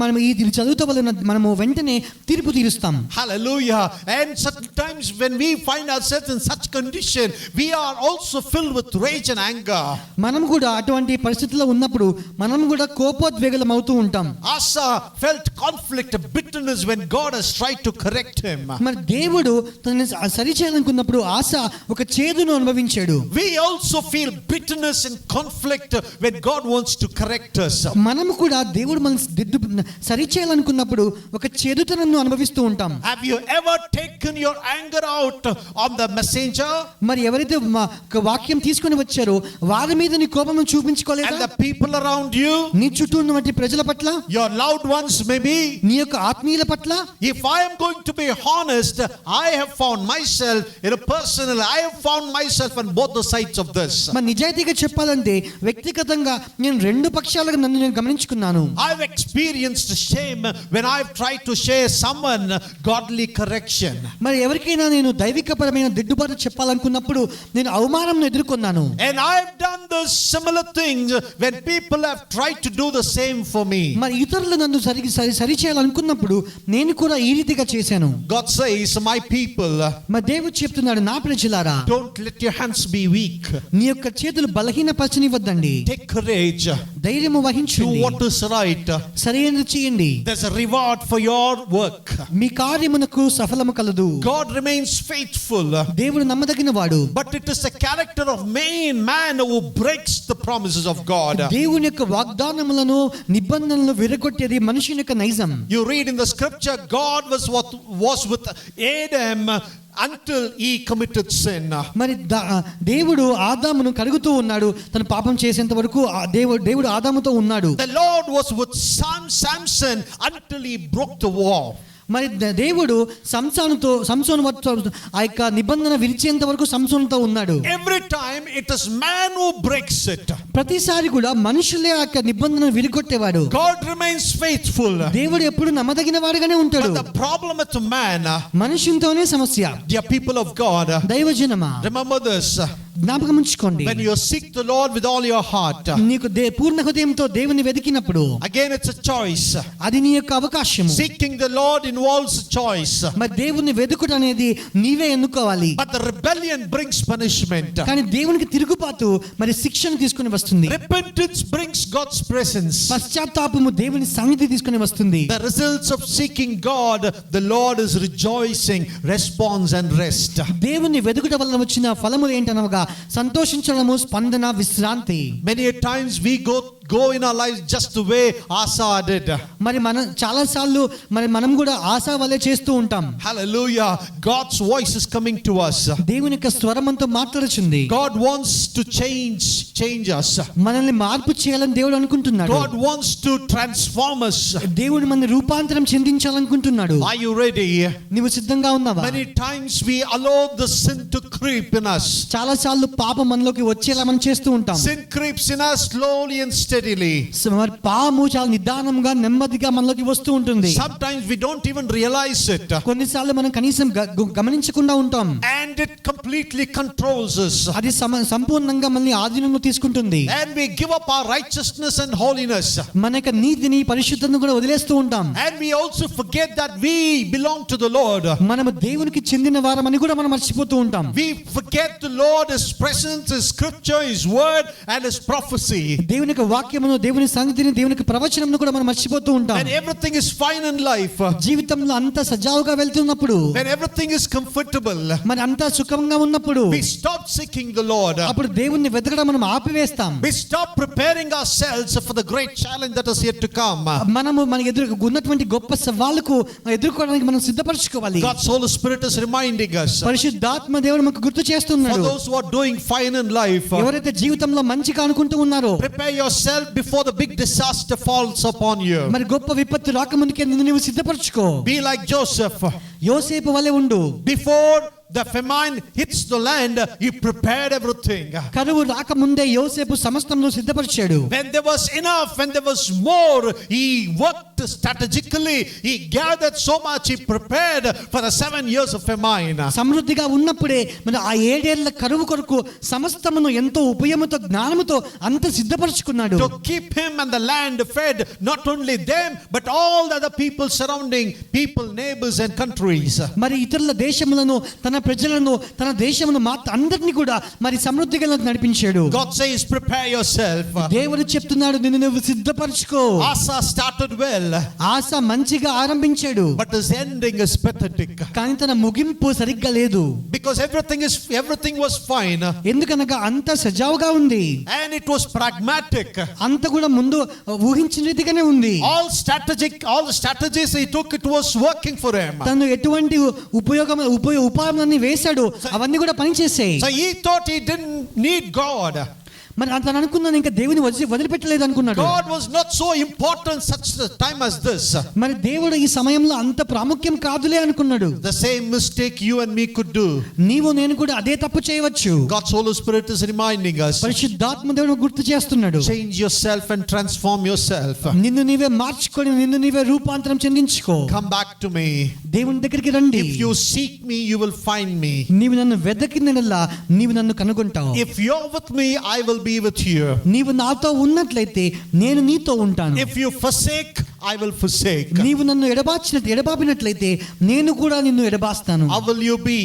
మనం ఈ చదువుతో వలన మనము వెంటనే తీర్పు తీరుస్తాం. Hallelujah. And sometimes when we find ourselves in such condition, we are also filled with rage and anger. మనం కూడా అటువంటి పరిస్థితుల్లో ఉన్నప్పుడు మనం కూడా కోపోద్వేగులం అవుతూ ఉంటాం. Asa felt conflict, bitterness when God has tried to correct him. మరి దేవుడు తనని సరిచేయాలనుకున్నప్పుడు ఆస ఒక చేదును అనుభవించాడు. We also feel bitterness and conflict when God wants to correct us. మనము కూడా దేవుడు మనల్ని సరిచేయాలనుకున్నప్పుడు ఒక చేదుతనను అనుభవిస్తూ ఉంటాం. Have you ever taken your anger out on the messenger? మరి ఎవరైతే వాక్యం తీసుకొని వచ్చారో వారి మీద నీ కోపం And చూపించుకోలేదా? the people around you, నీ చుట్టూ ఉన్నటువంటి ప్రజల పట్ల, your loved ones maybe. నీ యొక్క ఆత్మీయుల పట్ల. If I am going to be honest, I have found myself in a personal, I have found myself on both the sides of this. మరి నిజాయితీగా చెప్పాలంటే వ్యక్తిగతంగా నేను రెండు పక్షాలుగా నన్ను నేను గమనించుకున్నాను. I've experienced shame when I've tried to share someone godly correction. మరి ఎవరికైనా నేను దైవికపరమైన దిద్దుబాటు చెప్పాలనుకున్నప్పుడు నేను అవమానం ఎదుర్కొన్నాను. And I've done the similar things when people have tried to do the same for me. మరి ఇతరులు నన్ను సరిచేయాలనుకున్నప్పుడు నేను కూడా ఈ రీతిగా చేశాను. God says, my people, మరి దేవుడు చెప్తున్నాడు, నా ప్రజలారా, don't let your hands be weak. నీ యొక్క చేతులు బలహీనపరచనివ్వద్దండి. Take courage. ధైర్యము Do వహించండి. what is right. సరైనది చేయండి. There's a reward for your work. మీ కార్యమునకు సఫలము కలదు. God remains faithful. దేవుడు నమ్మదగిన వాడు. But it is the character of man who breaks the promises of God. దేవుని యొక్క వాగ్దానములను నిబంధనలను విరగొట్టేది మనుషుని యొక్క నైజం. You read in the scripture, God was with Adam until he committed sin. మరి దేవుడు ఆదామును కడుగుతూ ఉన్నాడు. తను పాపం చేసేంత వరకు దేవుడు ఆదాముతో ఉన్నాడు. The Lord was with Samson until he broke the wall. మరి దేవుడు సంసోను ఆ యొక్క నిబంధన విరిచేంత వరకు సంసోనుతో ఉన్నాడు. Every time it is man who breaks it. ప్రతిసారి కూడా మనుషులే ఆ యొక్క నిబంధన విరిగొట్టేవాడు. God remains faithful. దేవుడు ఎప్పుడు నమ్మదగిన వాడుగానే ఉంటాడు. But the problem with man, మనుషునితోనే సమస్య. dear people of God, దైవజనమా, remember this. జ్ఞాపకం ఉంచుకోండి. When you seek the Lord with all your heart, నీకు పూర్ణ హృదయంతో దేవుని వెతికినప్పుడు again it's a choice. అది నీ యొక్క అవకాశం. Seeking the Lord involves a choice. మరి దేవుని వెతుకుట అనేది నీవే ఎన్నుకోవాలి. But the rebellion brings punishment. కానీ దేవునికి తిరుగుబాటు మరి శిక్షను తీసుకుని వస్తుంది. Repentance brings God's presence. పశ్చాత్తాపము దేవుని సన్నిధి తీసుకుని వస్తుంది. The results of seeking God, the Lord is rejoicing, response and rest. దేవుని వెతుకుట వల్ల వచ్చిన ఫలములు ఏంటనగా సంతోషించడము, స్పందన, విశ్రాంతి. Many a times we go in our lives just the way Asa did. మరి మనం చాలా సార్లు మరి మనం కూడా ఆశా వలె చేస్తూ ఉంటాం. Hallelujah. God's voice is coming to us. దేవుని యొక్క స్వరమంతో మాట్లాడుచుంది. God wants to change us. మనల్ని మార్పు చేయాలని దేవుడు అనుకుంటున్నాడు. God wants to transform us. దేవుడు మన రూపాంతరం చెందించాలనుకుంటున్నాడు. Are you ready? నీవు సిద్ధంగా ఉన్నావా? Many times we allow the sin to creep in us. చాలా సార్లు పాపం మనలోకి వచ్చేలా మనం చేస్తూ ఉంటాం. Sin creeps in us slowly and steadily. మరి పాము చాలా నిదానంగా నెమ్మదిగా మనలోకి వస్తూ ఉంటుంది. Sometimes we don't even realize it. కొన్నిసార్లు మనం కనీసం గమనించకుండా ఉంటాం. And it completely controls us. అది సంపూర్ణంగా మనల్ని ఆధీనంలో తీసుకుంటుంది. And we give up our righteousness and holiness. మన యొక్క నీతిని, పరిశుద్ధతను కూడా వదిలేస్తూ ఉంటాం. And we also forget that we belong to the Lord. మనము దేవునికి చెందిన వారమని కూడా మనం మర్చిపోతూ ఉంటాం. We forget the Lord, His presence, His scripture, His word and His prophecy. దేవుని యొక్క వాక్యమును, దేవుని సన్నిధిని, దేవుని యొక్క ప్రవచనమును కూడా మనం మర్చిపోతూ ఉంటాం. When everything is fine in life, జీవితంలో అంతా సజావుగా వెళ్తున్నప్పుడు, when everything is comfortable, మరి అంతా సుఖంగా ఉన్నప్పుడు we stop seeking the Lord. అప్పుడు దేవుణ్ణి వెతకడం మనం ఆపివేస్తాం. We stop preparing ourselves for the great challenge that is yet to come. మనము మన ఎదురు ఉన్నటువంటి గొప్ప సవాలుకు ఎదుర్కోవడానికి మనం సిద్ధపరచుకోవాలి. God's Holy Spirit is reminding us. పరిశుద్ధాత్మ దేవుడు మనకు గుర్తు For చేస్తున్నాడు. those who are doing fine in life, ఎవరైతే జీవితంలో మంచిగా అనుకుంటూ ఉన్నారో, prepare yourself before the big disaster falls upon you. మరి గొప్ప విపత్తు రాకముందుకే నిన్ను నీవు సిద్ధపరచుకో. Be like Joseph. యోసేపు వలె ఉండు. Before the famine hits the land, he prepared everything. కరువు రాకముందే యోసేపు సమస్తమును సిద్ధపరిచాడు. When there was enough, when there was more, he worked strategically. He gathered so much, he prepared for the 7 years of famine. సమృద్ధిగా ఉన్నప్పుడే మరి ఆ 7 ఏళ్ల కరువు కొరకు సమస్తమును ఎంతో ఉపయముతో, జ్ఞానముతో అంత సిద్ధపరచుకున్నాడు. To keep him and the land fed, not only them but all the other people surrounding, people, neighbors and countries. మరి ఇతరుల దేశములను, తన ప్రజలను, తన దేశమును అందరినీ కూడా మరి సమృద్ధిగా నడిపించాడు. God says prepare yourself. దేవుడు చెప్తున్నాడు, నిన్ను నువ్వు సిద్ధపరచుకో. Asa started well, ఆశ మంచిగా ఆరంభించాడు, but his ending is pathetic. కానీ తన ముగింపు సరిగ్గా లేదు. Because everything was fine, ఎందుకనగా అంత సజావుగా ఉంది, and it was pragmatic. అంత కూడా ముందు ఊహించిన రీతిగానే ఉంది. All the strategies he took, it was working for him. తను ఎటువంటి ఉపాయాలన్నీ వేశాడు, అవన్నీ కూడా పనిచేసాయి. So he thought he didn't need God. మరి అతను అనుకున్నాను ఇంకా దేవుని వదిలిపెట్టలేదు అనుకున్నాడు. God was not so important such a time as this. మరి దేవుడు ఈ సమయంలో అంత ప్రాముఖ్యం కాదులే అనుకున్నాడు. The same mistake you and me could do. నీవు నేను కూడా అదే తప్పు చేయవచ్చు. God's Holy Spirit is reminding us. పరిశుద్ధాత్మ దేవుడు గుర్తు చేస్తున్నాడు. Change yourself and transform yourself. నిన్ను నీవే మార్చుకొని, నిన్ను నీవే రూపాంతరం చెందించుకో. Come back to me. దేవుని దగ్గరికి రండి. If you seek me, you will find me. నీవు నన్ను వెదకినలా నీవు నన్ను కనుగొంటావు. If you're with me, I will be with you. నీవు నాతో ఉన్నట్లయితే నేను నీతో ఉంటాను. If you forsake, I will forsake. నీవు నన్ను ఎడబాపినట్లయితే నేను కూడా నిన్ను ఎడబాస్తాను. How will you be?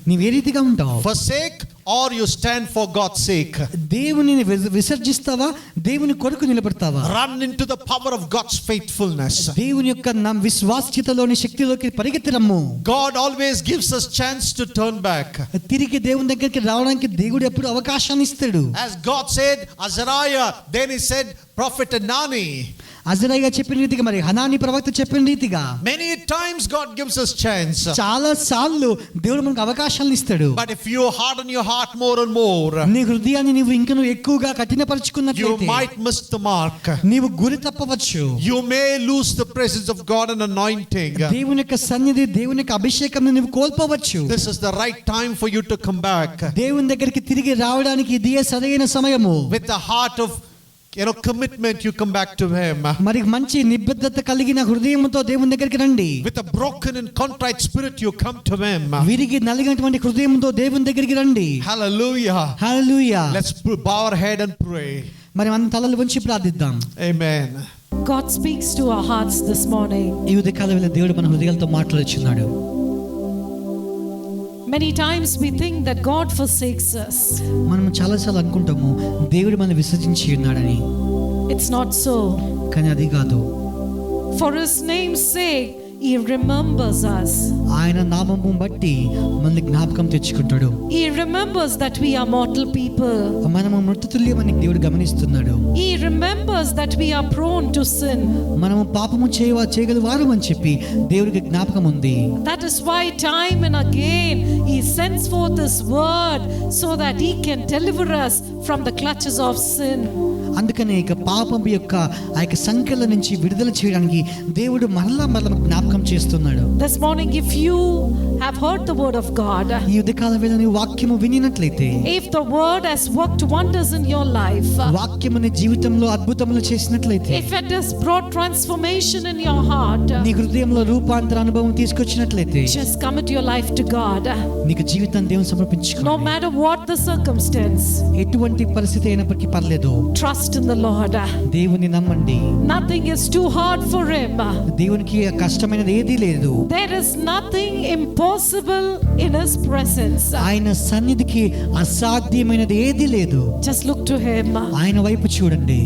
నీవు ఏ రీతిగా ఉంటావు? Forsake or you stand for God's sake? దేవుని విసర్జిస్తావా, దేవుని కొరకు నిలబడతావా? Run into the power of God's faithfulness. దేవుని యొక్క విశ్వాస్యతలోని శక్తిలోకి పరిగెత్తిరమ్ము. God always gives us chance to turn back. తిరిగి దేవుని దగ్గరికి రావడానికి దేవుడు ఎప్పుడు అవకాశాన్ని ఇస్తాడు. As God said, Azariah, then he said, prophet Hanani. Azariah చెప్పిన రీతిగా, మరి హనాని ప్రవక్త చెప్పిన రీతిగా Many times God gives us chance. చాలా సార్లు దేవుడు మనకు అవకాశాలను ఇస్తాడు. But if you harden your heart more and more, నీ హృదయాన్ని నీవు ఇంకా ఎక్కువగా you కఠినపరుచుకున్నట్లయితే might miss the mark. నీవు గురి తప్పవచ్చు. You may lose the presence of God and anointing. దేవుని యొక్క సన్నిధి, దేవుని యొక్క అభిషేకం నీవు కోల్పోవచ్చు. This is the right time for you to come back దేవుని దగ్గరికి తిరిగి రావడానికి ఇదే సరైన సమయము. with the heart of commitment, you come back to Him. మరి మంచి నిబద్ధత కలిగిన హృదయంతో దేవుని దగ్గరికి రండి. With a broken and contrite spirit, you come to Him. విరిగి నలిగినటువంటి హృదయంతో దేవుని దగ్గరికి రండి. Hallelujah. Hallelujah. Let's bow our head and pray. మరి మన తలలు వంచి ప్రార్థిద్దాం. Amen. God speaks to our hearts this morning. ఈ ఉదయకాలంలో దేవుడు మన హృదయాలతో మాట్లాడుచున్నాడు. Many times we think that God forsakes us. మనం చాలాసార్లు అనుకుంటాము దేవుడు మనల్ని విసర్జించి ఉన్నాడని. It's not so. కానీ అది కాదు. For His name's sake, He remembers us. ఆయన నామము బట్టి మనల్ని జ్ఞాపకం తెచ్చుకుంటాడు. He remembers that we are mortal people. మనము మృతతుల్యమని దేవుడు గమనిస్తున్నాడు. He remembers that we are prone to sin. మనము పాపము చేయగలవారు అని చెప్పి దేవుడికి జ్ఞాపకం ఉంది. That is why time and again He sends forth His word so that He can deliver us from the clutches of sin. అందుకనే ఇక పాపం యొక్క ఆ యొక్క సంఖ్యల నుంచి విడుదల చేయడానికి దేవుడు మరలా జ్ఞాపకం చేస్తున్నాడు. This morning, if you have heard the word of God, ఈ ఉదయకాల వేళ నీ వాక్యము వినినట్లయితే, if the word has worked wonders in your life, వాక్యము నీ జీవితంలో అద్భుతములు చేసినట్లయితే, if it has brought transformation in your heart, నీ హృదయంలో రూపాంతర అనుభవం తీసుకొచ్చినట్లయితే, just commit your life to God. నీకు జీవితాన్ని దేవునికి No సమర్పించుకో. matter what the circumstance, ఎటువంటి పరిస్థితి అయినప్పటికీ పర్లేదు, trust in the Lord. దేవుని నమ్మండి. Nothing is too hard for Him. దేవునికి కష్టమైనది ఏదీ లేదు. There is nothing impossible in His presence. ఆయన సన్నిధికి అసాధ్యమైనది ఏదీ లేదు. Just look to Him ఆయన వైపు చూడండి.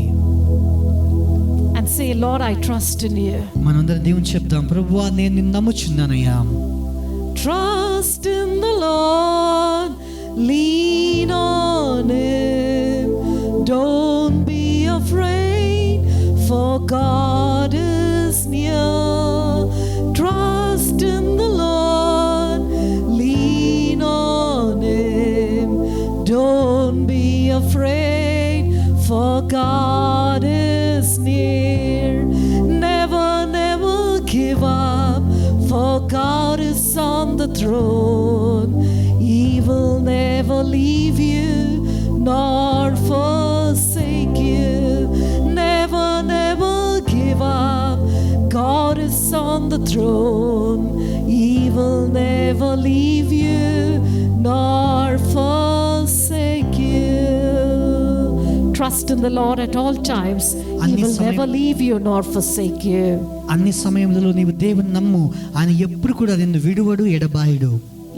and say, Lord, I trust in You. మనందరం దేవుని చెప్తాం, ప్రభువా నేను నిన్ను నమ్ముచున్నానయ్యా. Trust in the Lord, lean on Him, don't be afraid, for God is near. Trust in the Lord, lean on Him, don't be afraid, for God is near. Never, never give up, for God is on the throne. He will never leave you nor forsake you. Never, never give up, God is on the throne. He will never leave you nor forsake you. Trust in the Lord at all times. He will never leave you nor forsake you. అన్ని సమయంలో నీవు దేవుని నమ్ము, ఆయన ఎప్పుడు కూడా నిన్ను విడువడు ఎడబాయుడు.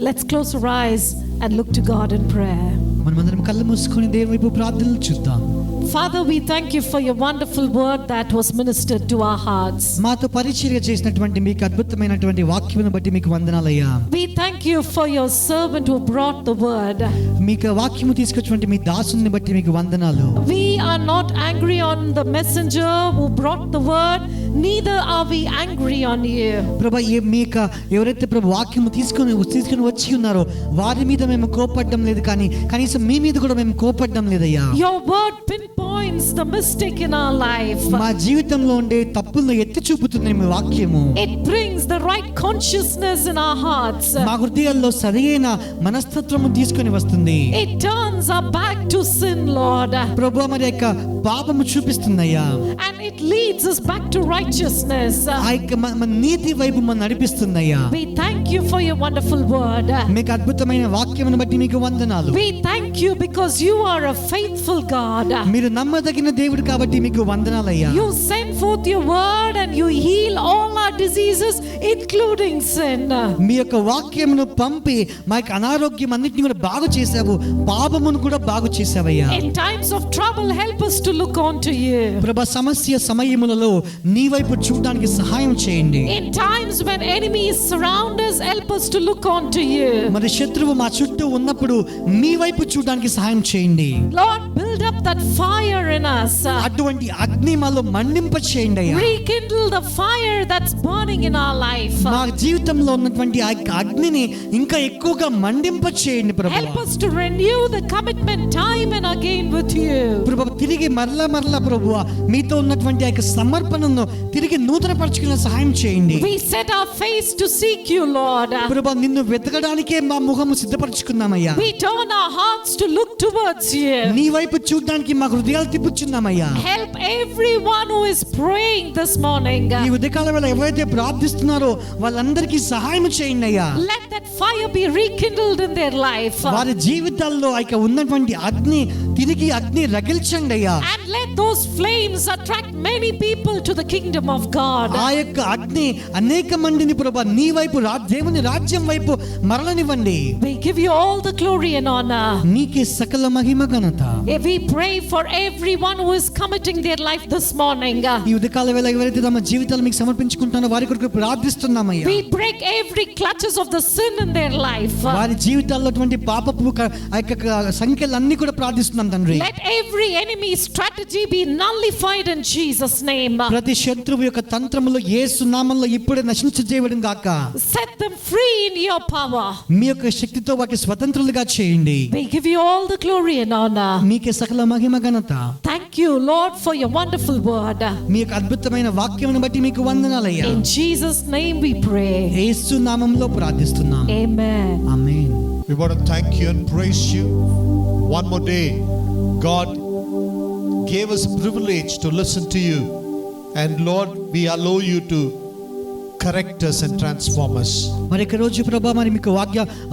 Let's close our eyes and look to God in prayer. మనమందరం కళ్ళు మూసుకొని దేవుని వైపు ప్రార్థనలు చూద్దాం. Father, we thank You for Your wonderful word that was ministered to our hearts. మాతో పరిచర్య చేసినటువంటి మీకు అద్భుతమైనటువంటి వాక్యమును బట్టి మీకు వందనాలయ్యా. We thank You for Your servant who brought the word. మీకు వాక్యము తీసుకొచ్చినటువంటి మీ దాసుని బట్టి మీకు వందనాలు. We are not angry on the messenger who brought the word, neither are we angry on You. ప్రభా మీకు ఎవరైతే ప్రభు వాక్యము తీసుకొని వచ్చి ఉన్నారో వారి మీద మేము కోపడడం లేదు, కానీ కనీసం మీ మీద కూడా మేము కోపడడం లేదయ్యా. Your word pinpoints the mistake in our life. మా జీవితంలో ఉండే తప్పులను ఎత్తి చూపుతుంది మీ వాక్యము. It brings the right consciousness in our hearts. మా హృదయాల్లో సరైన మనస్తత్వము తీసుకొని వస్తుంది. It turns our back to sin, Lord. ప్రభువా మరి యొక్క పాపము చూపిస్తుందయ్యా. And it leads us back to righteousness. ఆ యొక్క మన నీతి వైపు మనం నడిపిస్తుందయ్యా. We thank You for Your wonderful word. మీకు అద్భుతమైన వాక్యమును బట్టి మీకు వందనాలు. We thank You because You are a faithful God. మీరు నమ్మదగిన దేవుడు కాబట్టి మీకు వందనాలయ్యా. You send forth Your word and You heal all our diseases, including sin. మీ యొక్క వాక్యమును పంపి మా యొక్క అనారోగ్యం అన్నిటిని కూడా బాగు చేశావు, పాపమును కూడా బాగు చేశావయ్యా. In times of trouble, help us to look on to You. ప్రభా సమస్య సమయములలో నీ వైపు చూడడానికి సహాయం చేయండి. In times when enemies surround us, help us to look on to You. మరి శత్రువు మా చుట్టూ ఉన్నప్పుడు మీ వైపు చూడడానికి సహాయం చేయండి. Lord, build up that fire in us. అటువంటి అగ్ని మాలో మండింప చేయండి అయ్యా. Rekindle the fire that's burning in our life. మా జీవితంలో ఉన్నటువంటి ఆ అగ్నిని ఇంకా ఎక్కువగా మండింప చేయండి ప్రభువా. Help us to renew the commitment time and again with You. ప్రభువా తిరిగి మరలా ప్రభువా మీతో ఉన్నటువంటి ఆ సమర్పణను తిరిగి నూతన పరచుకునే సహాయం చేయండి. We set our face to seek You, Lord. ప్రభువా నిన్ను వెతకడానికే మా ముఖము సిద్ధపరచుకున్నామయ్యా. We turn our hearts to look towards You. నీ వైపు చూడడానికి మా హృదయాలు తిప్పుచున్నామయ్యా. Help everyone who is praying this morning. ఈ ఉదయకాల వేళ ఎవరైతే ప్రార్థిస్తున్నారో వాళ్ళందరికీ సహాయం చేయండి అయ్యా. Let that fire be rekindled in their life. వారి జీవితాల్లో ఇక ఉన్నటువంటి అగ్ని తిరిగి అగ్ని రగిల్చండి అయ్యా. And let those flames attract many people to the kingdom of God. ఆ యొక్క అగ్ని అనేక మందిని ప్రభువా నీ వైపు దేవుని రాజ్యం వైపు మరలనివ్వండి. We give you all the glory and honor. నీకే సకల మహిమ ఘనత. We pray for everyone who is committing their life this morning. ఈ ఉదయకాల వేళ ఎవరైతే తమ జీవితాలు మీకు సమర్పించుకుంటారో వారి కొరకు ప్రార్థిస్తున్నామయ్యా. We break every clutches of the sin in their life. వారి జీవితాల్లో అటువంటి పాపపు సంఖ్యలన్నీ కూడా ప్రార్థిస్తున్నాం తండ్రి. Let every enemy strategy be nullified in Jesus name. ప్రతి శత్రువు యొక్క తంత్రములు యేసు నామములో ఇప్పుడే నశించజేయబడును గాక. Set them free in your power. మీ యొక్క శక్తితో వారికి స్వతంత్రులుగా చేయండి. We give you all the glory and honor. మీకే సకల మహిమ ఘనత. Thank you Lord for your wonderful word. మీ యొక్క అద్భుతమైన వాక్యమును బట్టి మీకు వందనాలయ్యా. In Jesus name we pray. యేసు నామములో ప్రార్థిస్తున్నాం. Amen. Amen. We want to thank you and praise you. One more day, God gave us a privilege to listen to you. And Lord, we allow you to correct us and transform us. మరి ఈ రోజు ప్రభువా మరి మీకు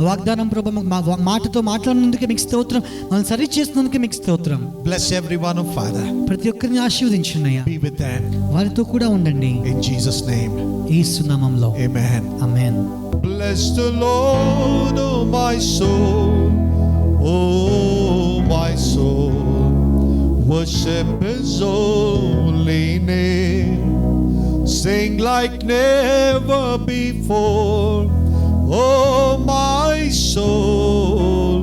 వాగ్దానం ప్రభువా మా మాటతో మాట్లాడినందుకు మీకు స్తోత్రం. మనల్ని సరి చేసినందుకు మీకు స్తోత్రం. Bless everyone, oh Father. ప్రతి ఒక్కరిని ఆశీర్వదించండి అయ్యా. Be with them. వారితో కూడా ఉండండి. In Jesus' name. యేసు నామములో. Amen. Amen. Bless the Lord, oh my soul. Oh my soul. Worship His holy name. Sing like never before. Oh my soul.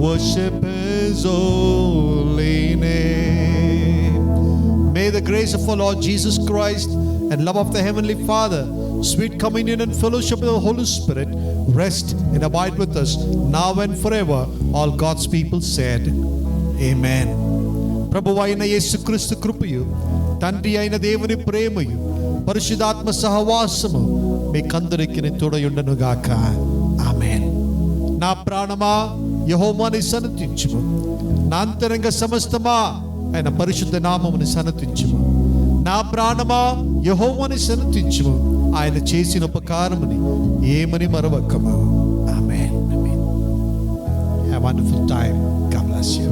Worship His holy name. May the grace of our Lord Jesus Christ and love of the Heavenly Father, sweet communion and fellowship of the Holy Spirit rest and abide with us now and forever. All God's people said, Amen. ప్రభువైన యేసుక్రీస్తు కృపయు తండ్రి అయిన దేవుని ప్రేమయు పరిశుద్ధాత్మ సహవాసము మీకందరికీ తోడయుండును గాక. ఆమేన్. నా ప్రాణమా యెహోవాని సన్నతించుము, నా అంతరంగ సమస్తమా ఆయన పరిశుద్ధ నామముని సన్నతించుము. నా ప్రాణమా యెహోవాని సన్నతించుము, ఆయన చేసిన ఉపకారముని ఏమని మరవకము. ఆమేన్. ఆమేన్. Have a wonderful time. God bless you.